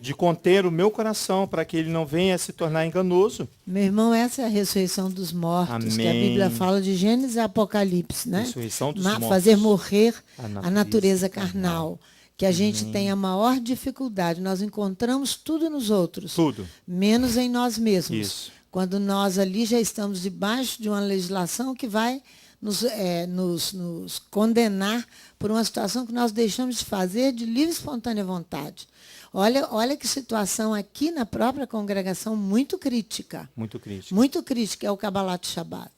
De conter o meu coração para que ele não venha se tornar enganoso. Meu irmão, essa é a ressurreição dos mortos, Amém. que a Bíblia fala de Gênesis e Apocalipse, né? Ressurreição dos mortos. Fazer morrer A a natureza carnal. Que a gente tem a maior dificuldade. Nós encontramos tudo nos outros. Tudo. Menos em nós mesmos. Isso. Quando nós ali já estamos debaixo de uma legislação que vai nos condenar por uma situação que nós deixamos de fazer de livre e espontânea vontade. Olha que situação aqui na própria congregação muito crítica. Muito crítico. Muito crítica é o Kabbalat Shabbat.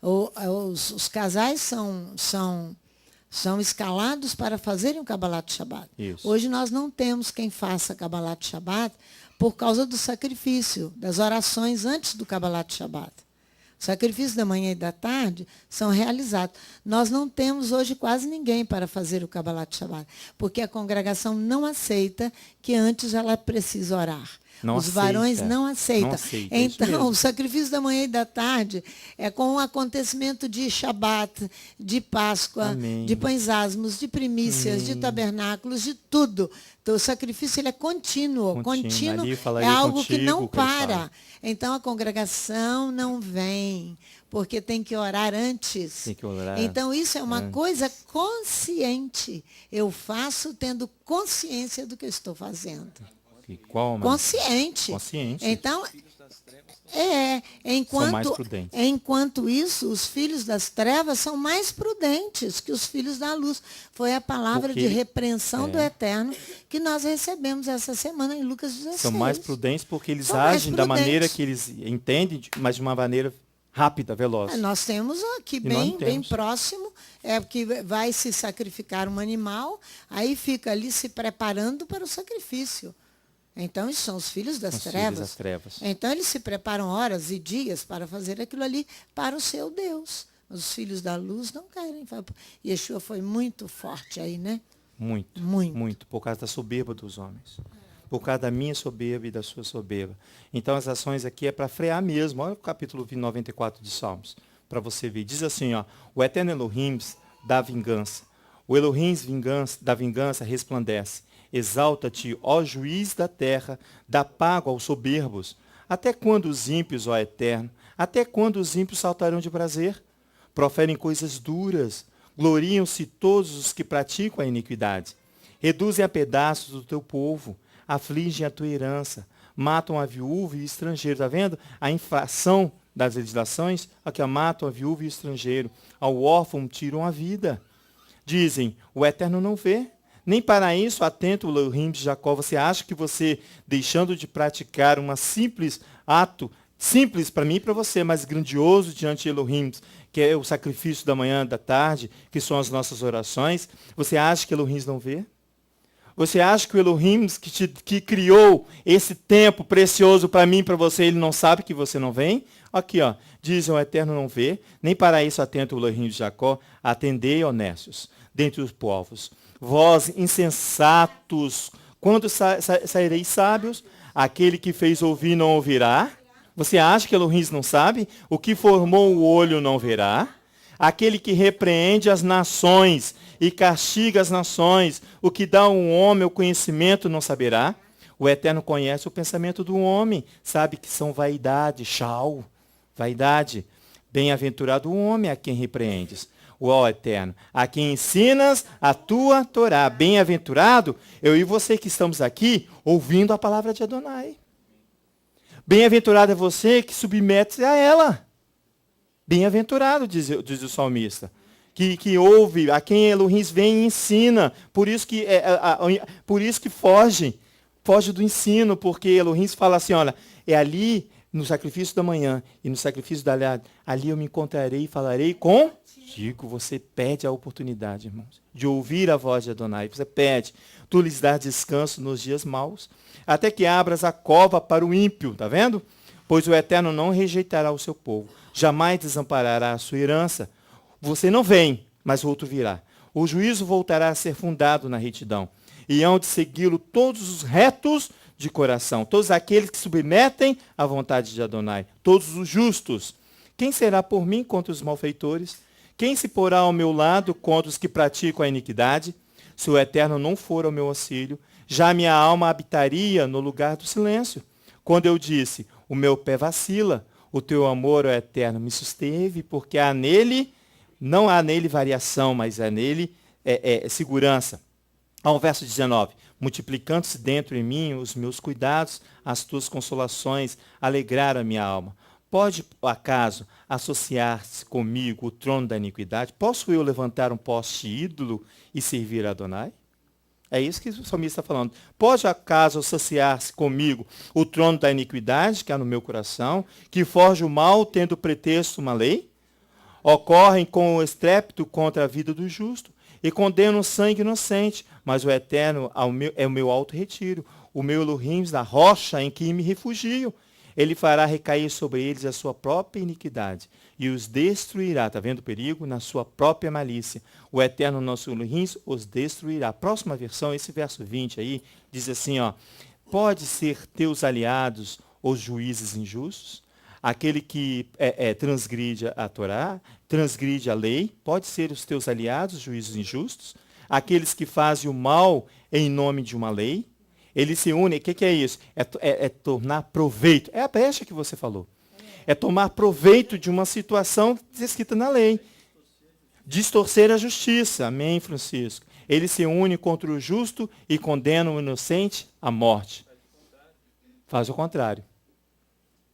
Os casais são escalados para fazerem o Kabbalat Shabbat. Isso. Hoje nós não temos quem faça Kabbalat Shabbat por causa do sacrifício, das orações antes do Kabbalat Shabbat. Os sacrifícios da manhã e da tarde são realizados. Nós não temos hoje quase ninguém para fazer o Kabbalat Shabbat, porque a congregação não aceita que antes ela precisa orar. Não Os aceita. varões não aceitam. Não aceita, é isso Então, mesmo. o sacrifício da manhã e da tarde é com o acontecimento de Shabat, de Páscoa, Amém. de pães asmos, de primícias, de tabernáculos, de tudo. Então, o sacrifício ele é contínuo. Contínuo. Ali É falaria algo que contigo, não que ele para. fala. Então, a congregação não vem, porque tem que orar antes. Tem que orar Então, isso é uma antes. coisa consciente. Eu faço tendo consciência do que eu estou fazendo. E qual, mano? Consciente. Consciente. Então, São mais prudentes. enquanto isso, os filhos das trevas são mais prudentes que os filhos da luz. Foi a palavra Porque de repreensão do Eterno que nós recebemos essa semana em Lucas 16. São mais prudentes porque eles São mais agem da prudentes. maneira que eles entendem, mas de uma maneira rápida, veloz. Nós temos aqui E nós bem, não bem temos. próximo, que vai se sacrificar um animal, aí fica ali se preparando para o sacrifício. Então, isso são os filhos das Os filhos trevas. das trevas. Então, eles se preparam horas e dias para fazer aquilo ali para o seu Deus. Mas os filhos da luz não querem. Yeshua foi muito forte aí, né? Muito, Muito. muito, por causa da soberba dos homens. Por causa da minha soberba e da sua soberba. Então, as ações aqui é para frear mesmo. Olha o capítulo 94 de Salmos, para você ver. Diz assim, ó, o eterno Elohim dá vingança. O Elohim da vingança resplandece. Exalta-te, ó juiz da terra, dá pago aos soberbos. Até quando os ímpios, ó eterno, até quando os ímpios saltarão de prazer? Proferem coisas duras, gloriam-se todos os que praticam a iniquidade. Reduzem a pedaços o teu povo, afligem a tua herança, matam a viúva e o estrangeiro. Está vendo? A infração das legislações, aqui matam a viúva e o estrangeiro. Ao órfão tiram a vida. Dizem, o eterno não vê. Nem para isso atento o Elohim de Jacó. Você acha que você, deixando de praticar um simples ato, simples para mim e para você, mas grandioso diante de Elohim, que é o sacrifício da manhã, da tarde, que são as nossas orações, você acha que Elohim não vê? Você acha que o Elohim que criou esse tempo precioso para mim e para você, ele não sabe que você não vem? Aqui, ó, diz o Eterno não vê, nem para isso atento o Elohim de Jacó, atendei honestos, dentre os povos. Vós insensatos, quando saireis sábios? Aquele que fez ouvir não ouvirá? Você acha que Elohim não sabe? O que formou o olho não verá? Aquele que repreende as nações e castiga as nações, o que dá ao homem o conhecimento não saberá? O Eterno conhece o pensamento do homem, sabe que são vaidade, shau, vaidade. Bem-aventurado o homem a quem repreendes. Ó Eterno, a quem ensinas a tua Torá. Bem-aventurado, eu e você que estamos aqui ouvindo a palavra de Adonai. Bem-aventurado é você que submete a ela. Bem-aventurado, diz o salmista, que ouve, a quem Elohim vem e ensina. Por isso que foge do ensino, porque Elohim fala assim, olha, é ali no sacrifício da manhã e no sacrifício da tarde, ali eu me encontrarei e falarei contigo. Você pede a oportunidade, irmãos, de ouvir a voz de Adonai. Você pede, tu lhes dás descanso nos dias maus, até que abras a cova para o ímpio, tá vendo? Pois o Eterno não rejeitará o seu povo, jamais desamparará a sua herança. Você não vem, mas o outro virá. O juízo voltará a ser fundado na retidão, e hão de segui-lo todos os retos de coração, todos aqueles que submetem à vontade de Adonai, todos os justos. Quem será por mim contra os malfeitores? Quem se porá ao meu lado contra os que praticam a iniquidade? Se o Eterno não for ao meu auxílio, já minha alma habitaria no lugar do silêncio. Quando eu disse, o meu pé vacila, o teu amor, ó Eterno, me susteve, porque não há nele variação, mas há nele segurança. Ao verso 19, multiplicando-se dentro em mim os meus cuidados, as tuas consolações alegraram a minha alma. Pode, acaso, associar-se comigo o trono da iniquidade? Posso eu levantar um poste ídolo e servir a Adonai? É isso que o salmista está falando. Pode, acaso, associar-se comigo o trono da iniquidade, que há no meu coração, que forja o mal, tendo pretexto uma lei? Ocorrem com o estrépito contra a vida do justo, e condenam o sangue inocente, mas o Eterno é o meu alto retiro, o meu Elohim da rocha em que me refugio. Ele fará recair sobre eles a sua própria iniquidade e os destruirá. Está vendo o perigo? Na sua própria malícia. O Eterno, nosso Elohim, os destruirá. A próxima versão, esse verso 20 aí, diz assim, ó, pode ser teus aliados os juízes injustos? Aquele que transgride a Torá, transgride a lei, pode ser os teus aliados, juízes injustos? Aqueles que fazem o mal em nome de uma lei? Eles se unem, o que é isso? É tornar proveito. É a brecha que você falou. É tomar proveito de uma situação descrita na lei. Distorcer a justiça. Amém, Francisco? Eles se unem contra o justo e condenam o inocente à morte. Faz o contrário.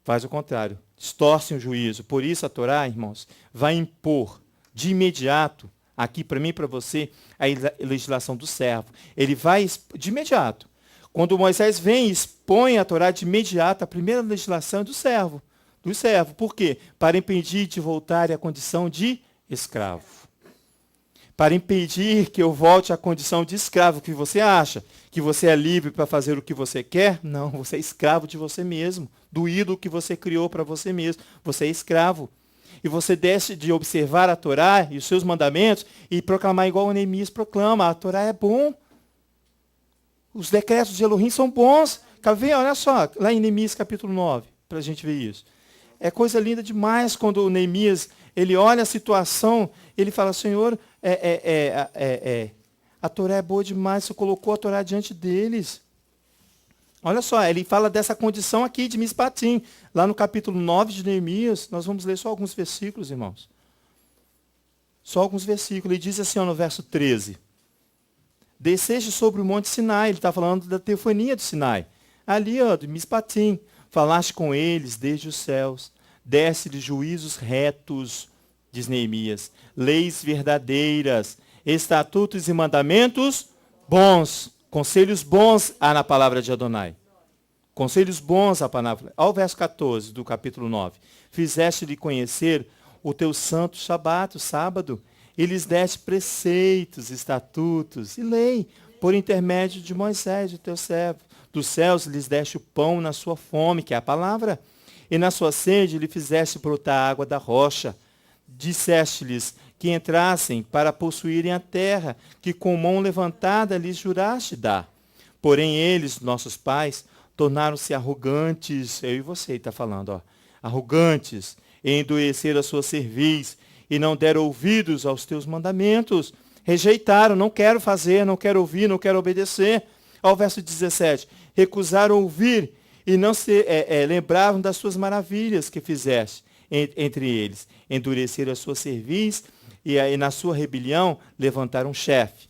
Faz o contrário. Distorcem o juízo. Por isso a Torá, irmãos, vai impor de imediato, aqui para mim e para você, a legislação do servo. Ele vai, de imediato. Quando Moisés vem e expõe a Torá de imediato, a primeira legislação é do servo. Do servo. Por quê? Para impedir de voltar à condição de escravo. Para impedir que eu volte à condição de escravo. O que você acha? Que você é livre para fazer o que você quer? Não, você é escravo de você mesmo. Do ídolo que você criou para você mesmo. Você é escravo. E você deixa de observar a Torá e os seus mandamentos e proclamar igual o Neemias proclama. A Torá é bom. Os decretos de Elohim são bons. Olha só, lá em Neemias capítulo 9, para a gente ver isso. É coisa linda demais quando o Neemias, ele olha a situação, ele fala, Senhor, a Torá é boa demais, você colocou a Torá diante deles. Olha só, ele fala dessa condição aqui de Mispatim. Lá no capítulo 9 de Neemias, nós vamos ler só alguns versículos, irmãos. Só alguns versículos. Ele diz assim, ó, no verso 13. Desceste sobre o monte Sinai. Ele está falando da teofania do Sinai. Ali, ó, de Mispatim. Falaste com eles desde os céus. Deste-lhes juízos retos, diz Neemias. Leis verdadeiras. Estatutos e mandamentos bons. Conselhos bons há na palavra de Adonai. Conselhos bons há na palavra. Ao verso 14 do capítulo 9. Fizeste-lhe conhecer o teu santo shabat, o sábado, e lhes deste preceitos, estatutos e lei, por intermédio de Moisés, o teu servo. Dos céus lhes deste o pão na sua fome, que é a palavra, e na sua sede lhe fizeste brotar água da rocha. Disseste-lhes que entrassem para possuírem a terra, que com mão levantada lhes juraste dar. Porém eles, nossos pais, tornaram-se arrogantes, eu e você está falando, ó, arrogantes, e endureceram a sua cerviz, e não deram ouvidos aos teus mandamentos. Rejeitaram, não quero fazer, não quero ouvir, não quero obedecer. Ao verso 17, recusaram ouvir e não se lembravam das suas maravilhas que fizeste entre eles. Endureceram a sua cerviz e na sua rebelião levantaram um chefe.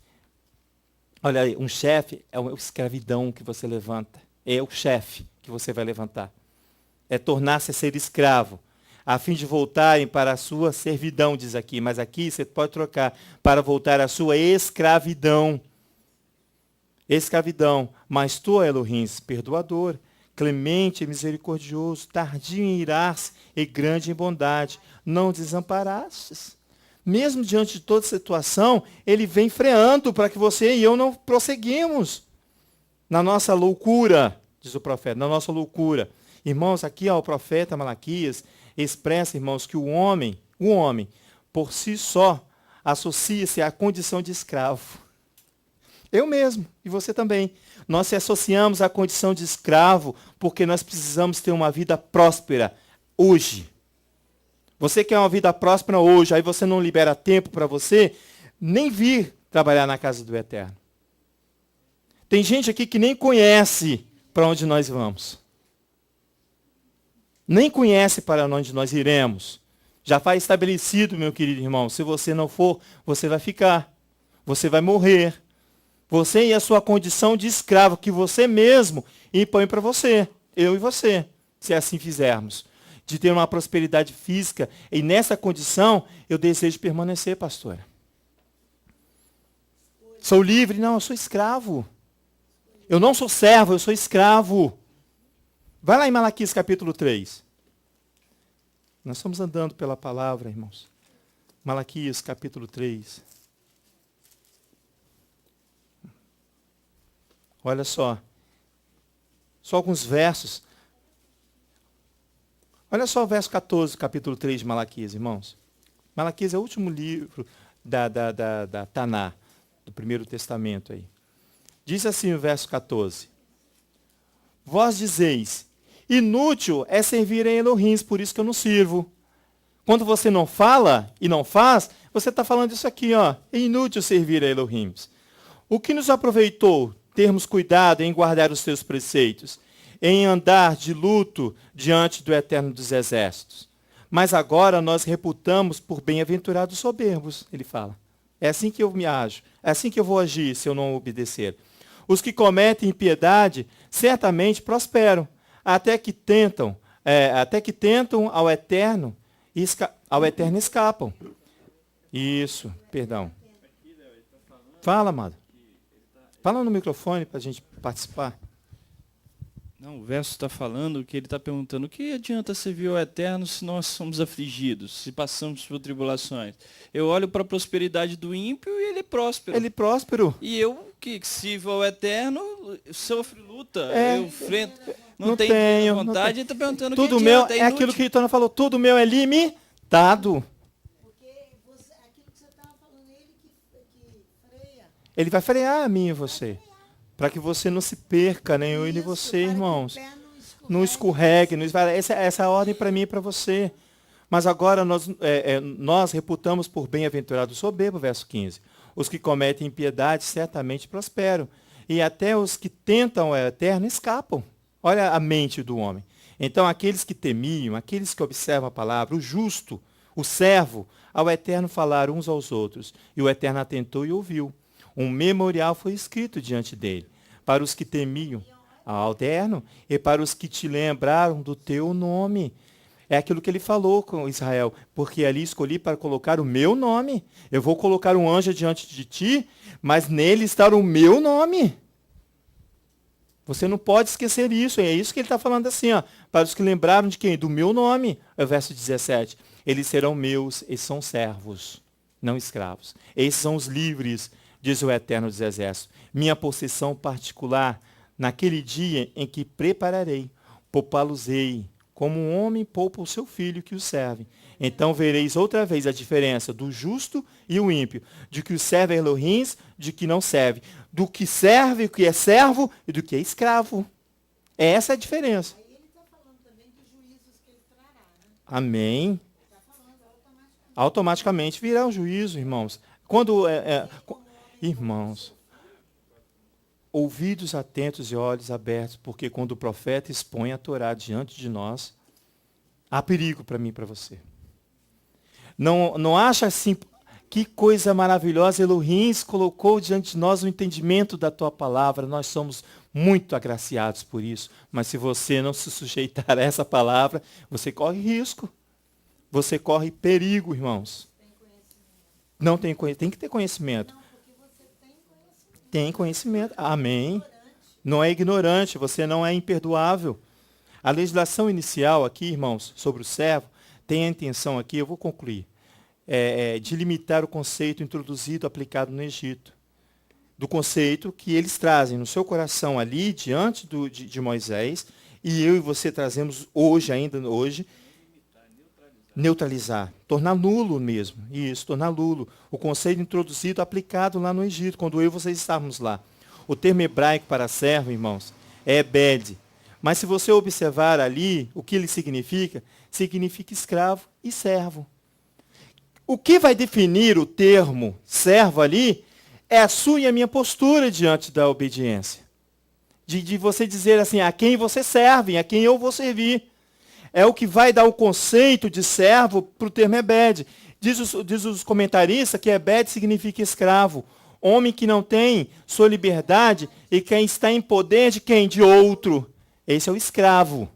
Olha aí, um chefe é uma escravidão que você levanta. É o chefe que você vai levantar. É tornar-se a ser escravo, a fim de voltarem para a sua servidão, diz aqui. Mas aqui você pode trocar para voltar à sua escravidão. Escravidão. Mas tu, Elohim, perdoador, clemente e misericordioso, tardio em irar-se e grande em bondade, não desamparastes. Mesmo diante de toda situação, ele vem freando para que você e eu não prosseguimos na nossa loucura, diz o profeta, na nossa loucura. Irmãos, aqui ó, o profeta Malaquias expressa, irmãos, que o homem, por si só, associa-se à condição de escravo. Eu mesmo, e você também. Nós se associamos à condição de escravo porque nós precisamos ter uma vida próspera hoje. Você quer uma vida próspera hoje, aí você não libera tempo para você nem vir trabalhar na casa do Eterno. Tem gente aqui que nem conhece para onde nós vamos. Nem conhece para onde nós iremos. Já está estabelecido, meu querido irmão, se você não for, você vai ficar. Você vai morrer. Você e a sua condição de escravo, que você mesmo impõe para você, eu e você, se assim fizermos. De ter uma prosperidade física, e nessa condição, eu desejo permanecer, pastora. Sou livre? Não, eu sou escravo. Eu não sou servo, eu sou escravo. Vai lá em Malaquias capítulo 3. Nós estamos andando pela palavra, irmãos. Malaquias capítulo 3. Olha só. Só alguns versos. Olha só o verso 14 do capítulo 3 de Malaquias, irmãos. Malaquias é o último livro da Taná, do Primeiro Testamento aí. Diz assim o verso 14. Vós dizeis, inútil é servir a Elohim, por isso que eu não sirvo. Quando você não fala e não faz, você está falando isso aqui, ó. É inútil servir a Elohim. O que nos aproveitou termos cuidado em guardar os teus preceitos, em andar de luto diante do Eterno dos Exércitos? Mas agora nós reputamos por bem-aventurados soberbos, ele fala. É assim que eu me ajo, é assim que eu vou agir se eu não obedecer. Os que cometem impiedade certamente prosperam, até que tentam ao Eterno escapam. Isso, perdão. Fala, amado. Fala no microfone para a gente participar. Não, o verso está falando que ele está perguntando: o que adianta servir ao Eterno se nós somos afligidos, se passamos por tribulações? Eu olho para a prosperidade do ímpio e ele é próspero. Ele é próspero. E eu, que sirvo ao Eterno, sofro luta, eu enfrento, não tenho tenho vontade, não ele está perguntando: tudo o que meu adianta? é aquilo que Itona falou, tudo meu é limitado. Porque aquilo que você estava falando, ele que freia. Ele vai frear a mim e você. Para que você não se perca, nem eu e nem você, para que o irmãos. pé Não escorregue. Essa é a ordem para mim e para você. Mas agora nós reputamos por bem-aventurado soberbo, verso 15. Os que cometem impiedade certamente prosperam. E até os que tentam o Eterno escapam. Olha a mente do homem. Então aqueles que temiam, aqueles que observam a palavra, o justo, o servo, ao Eterno falaram uns aos outros. E o Eterno atentou e ouviu. Um memorial foi escrito diante dele, para os que temiam ao Eterno e para os que te lembraram do teu nome. É aquilo que ele falou com Israel, porque ali escolhi para colocar o meu nome. Eu vou colocar um anjo diante de ti, mas nele está o meu nome. Você não pode esquecer isso, é isso que ele está falando assim, ó, para os que lembraram de quem? Do meu nome, é o verso 17. Eles serão meus e são servos, não escravos. Esses são os livres, diz o Eterno dos Exércitos, minha possessão particular, naquele dia em que prepararei, poupá-los-ei, como um homem poupa o seu filho que o serve. Então vereis outra vez a diferença do justo e o ímpio, de que o serve a Elohim, de que não serve, do que serve, o que é servo e do que é escravo. Essa é a diferença. Aí ele está falando também dos juízos que ele trará, né? Amém. Está falando automaticamente. Automaticamente virá o juízo, irmãos. Irmãos, ouvidos atentos e olhos abertos, porque quando o profeta expõe a Torá diante de nós, há perigo para mim e para você. Não acha assim, que coisa maravilhosa, Elohim colocou diante de nós o entendimento da tua palavra, nós somos muito agraciados por isso, mas se você não se sujeitar a essa palavra, você corre risco, você corre perigo, irmãos. Não tem conhecimento, tem que ter conhecimento. Tem conhecimento, amém. Não é ignorante, você não é imperdoável. A legislação inicial aqui, irmãos, sobre o servo, tem a intenção aqui, eu vou concluir, de limitar o conceito introduzido, aplicado no Egito. Do conceito que eles trazem no seu coração ali, diante de Moisés, e eu e você trazemos ainda hoje, neutralizar, tornar nulo mesmo, isso, tornar nulo, o conceito introduzido, aplicado lá no Egito, quando eu e vocês estávamos lá. O termo hebraico para servo, irmãos, é ebed, mas se você observar ali, o que ele significa escravo e servo. O que vai definir o termo servo ali, é a sua e a minha postura diante da obediência. De você dizer assim, a quem você serve, a quem eu vou servir. É o que vai dar o conceito de servo para o termo ebed. Diz os comentaristas que ebed significa escravo. Homem que não tem sua liberdade e quem está em poder de quem? De outro. Esse é o escravo.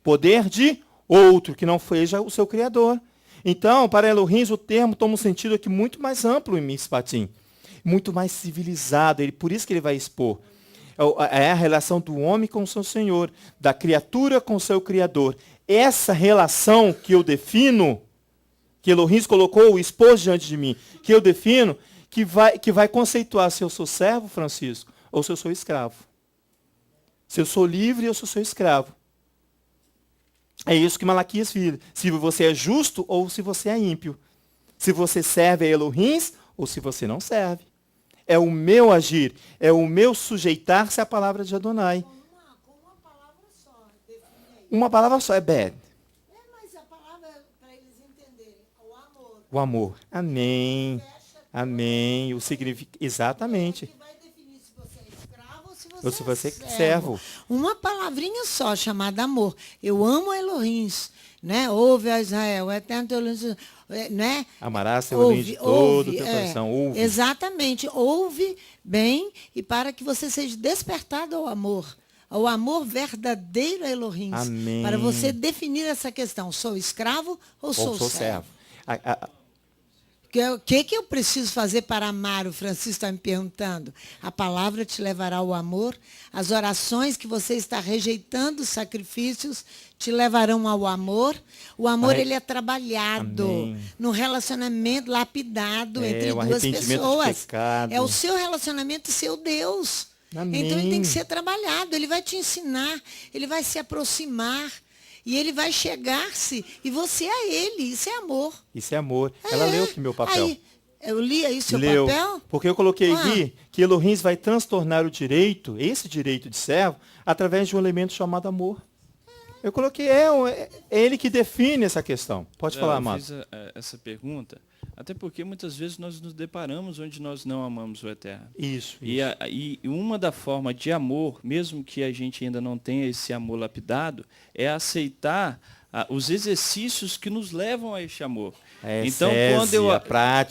Poder de outro, que não seja o seu criador. Então, para Elohim, o termo toma um sentido aqui muito mais amplo em Mishpatim. Muito mais civilizado. Por isso que ele vai expor. É a relação do homem com o seu Senhor, da criatura com o seu Criador. Essa relação que eu defino, que Elohim colocou, expôs diante de mim, que eu defino, que vai conceituar se eu sou servo, Francisco, ou se eu sou escravo. Se eu sou livre ou se eu sou escravo. É isso que Malaquias vira. Se você é justo ou se você é ímpio. Se você serve a Elohim ou se você não serve. É o meu agir, é o meu sujeitar-se à palavra de Adonai. Como a Uma palavra só é bed. Mas a palavra, para eles entenderem, o amor. O amor. Amém. Amém. O significa exatamente. Que vai definir se você é escravo ou se Ou se você é é servo. Uma palavrinha só, chamada amor. Eu amo Elohim, né? Ouve a Israel, o eterno teu Elohim, né? Amarás seu Elohim de todo o teu coração. Ouve. Exatamente. Ouve bem e para que você seja despertado ao amor verdadeiro a Elohim. Amém. Para você definir essa questão, sou escravo ou sou servo? O que eu preciso fazer para amar? O Francisco está me perguntando. A palavra te levará ao amor. As orações que você está rejeitando, os sacrifícios, te levarão ao amor. O amor, ele é trabalhado. Amém. No relacionamento lapidado entre o duas arrependimento de pessoas. pecado. É o seu relacionamento e seu Deus. Amém. Então, ele tem que ser trabalhado. Ele vai te ensinar. Ele vai se aproximar. E ele vai chegar-se, e você é ele, isso é amor. Isso é amor. Ela leu aqui meu papel. Aí, eu li aí seu Leu. papel? Porque eu coloquei aqui que Elohim vai transtornar o direito, esse direito de servo, através de um elemento chamado amor. Eu coloquei, é ele que define essa questão. Pode falar, Amado. Eu fiz essa pergunta, até porque muitas vezes nós nos deparamos onde nós não amamos o Eterno. Isso. E uma da formas de amor, mesmo que a gente ainda não tenha esse amor lapidado, é aceitar os exercícios que nos levam a esse amor. Então,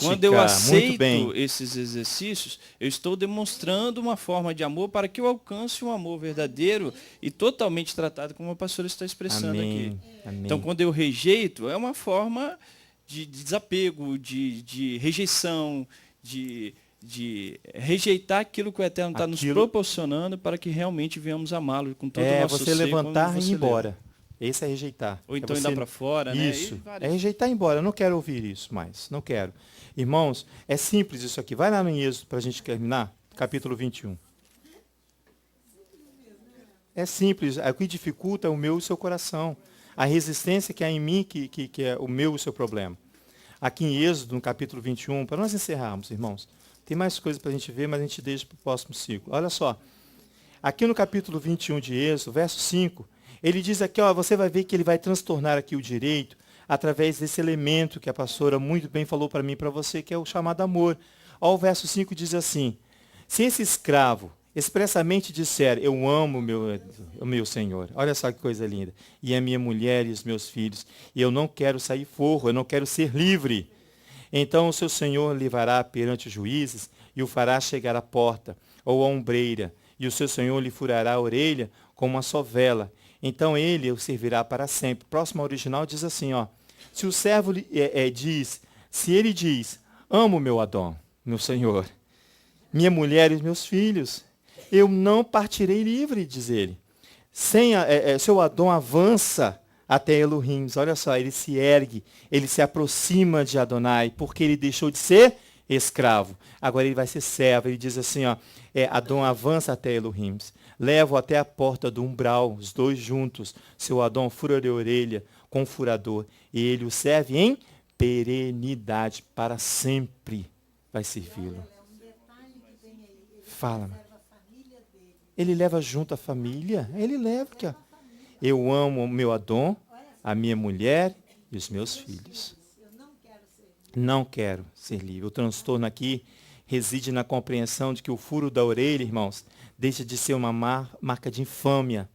quando eu aceito esses exercícios, eu estou demonstrando uma forma de amor para que eu alcance um amor verdadeiro e totalmente tratado, como a pastora está expressando aqui. Amém. Então, quando eu rejeito, é uma forma de desapego, de rejeição, de rejeitar aquilo que o Eterno está nos proporcionando para que realmente venhamos amá-lo com todo o nosso ser. É você levantar e ir embora. Esse é rejeitar. Ou então andar para fora, isso. né? É rejeitar e ir embora. Eu não quero ouvir isso mais. Não quero. Irmãos, é simples isso aqui. Vai lá no Êxodo para a gente terminar. Capítulo 21. É simples. O que dificulta é o meu e o seu coração. A resistência que há em mim, que é o meu e o seu problema. Aqui em Êxodo, no capítulo 21, para nós encerrarmos, irmãos. Tem mais coisas para a gente ver, mas a gente deixa para o próximo ciclo. Olha só. Aqui no capítulo 21 de Êxodo, verso 5, ele diz aqui, você vai ver que ele vai transtornar aqui o direito através desse elemento que a pastora muito bem falou para mim e para você, que é o chamado amor. O verso 5 diz assim, se esse escravo expressamente disser, eu amo o meu Senhor, olha só que coisa linda, e a minha mulher e os meus filhos, e eu não quero sair forro, eu não quero ser livre, então o seu Senhor levará perante os juízes e o fará chegar à porta ou à ombreira, e o seu Senhor lhe furará a orelha com uma sovela. Então ele o servirá para sempre. Próximo ao original diz assim, se o servo se ele diz, amo meu Adão, meu Senhor, minha mulher e os meus filhos, eu não partirei livre, diz ele. Seu Adão avança até Elohim. Olha só, ele se ergue, ele se aproxima de Adonai, porque ele deixou de ser escravo. Agora ele vai ser servo. Ele diz assim, Adão avança até Elohim. Levo até a porta do umbral, os dois juntos. Seu Adão fura de orelha com furador. E ele o serve em perenidade, para sempre vai servi-lo. Fala. Ele leva junto a família. Ele leva aqui, eu amo o meu Adão, a minha mulher e os meus filhos. Não quero ser livre. O transtorno aqui reside na compreensão de que o furo da orelha, irmãos, deixa de ser uma marca de infâmia.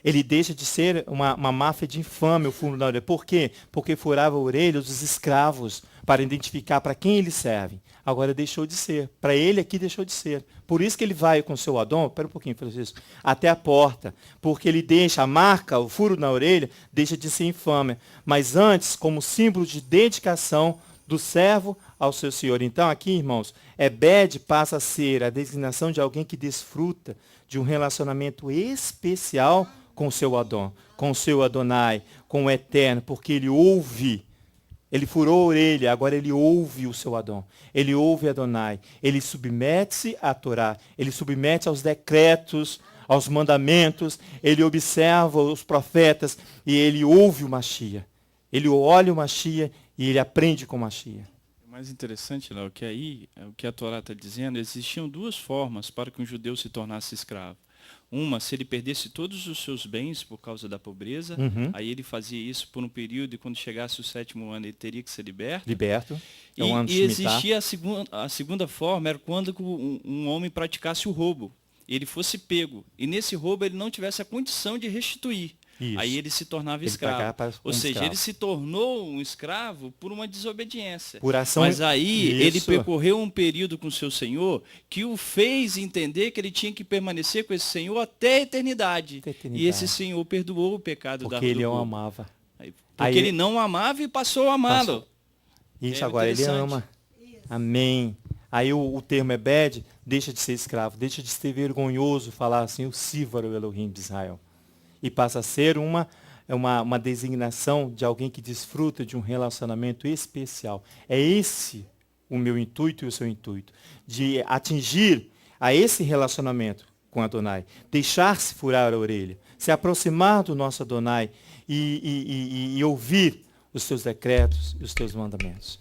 Ele deixa de ser uma máfia de infâmia, o furo da orelha. Por quê? Porque furava a orelha dos escravos para identificar para quem eles servem. Agora deixou de ser. Para ele aqui deixou de ser. Por isso que ele vai com o seu Adão, espera um pouquinho, Francisco, até a porta. Porque ele deixa a marca, o furo na orelha, deixa de ser infâmia. Mas antes, como símbolo de dedicação do servo ao seu Senhor. Então aqui, irmãos, Ebed passa a ser a designação de alguém que desfruta de um relacionamento especial com o seu Adão, com o seu Adonai, com o Eterno, porque ele ouve. Ele furou a orelha, agora ele ouve o seu Adão. Ele ouve Adonai. Ele submete-se à Torá. Ele submete aos decretos, aos mandamentos. Ele observa os profetas e ele ouve o Mashiach. Ele olha o Mashiach e ele aprende com o Mashiach. O mais interessante, Léo, que aí, o que a Torá está dizendo, existiam duas formas para que um judeu se tornasse escravo. Uma, se ele perdesse todos os seus bens por causa da pobreza, aí ele fazia isso por um período e quando chegasse o 7º ano ele teria que ser liberto. Liberto. É um ano E limitar. existia a segunda forma, era quando um homem praticasse o roubo. Ele fosse pego. E nesse roubo ele não tivesse a condição de restituir. Isso. Aí ele se tornava Ele escravo. pagava Ou como seja, escravo. ele se tornou um escravo por uma desobediência. Por ação. Mas aí ele Isso. percorreu um período com seu Senhor que o fez entender que ele tinha que permanecer com esse Senhor até a eternidade. Até a eternidade. E esse Senhor perdoou o pecado Porque ele do o povo. amava. Porque Aí ele não o amava e passou a amá-lo. Isso, É agora ele interessante. ama. Amém. Aí o termo Ebed deixa de ser escravo, deixa de ser vergonhoso falar assim, o Síbaro Elohim de Israel. E passa a ser uma designação de alguém que desfruta de um relacionamento especial. É esse o meu intuito e o seu intuito. De atingir a esse relacionamento com Adonai. Deixar-se furar a orelha. Se aproximar do nosso Adonai e ouvir os teus decretos e os teus mandamentos.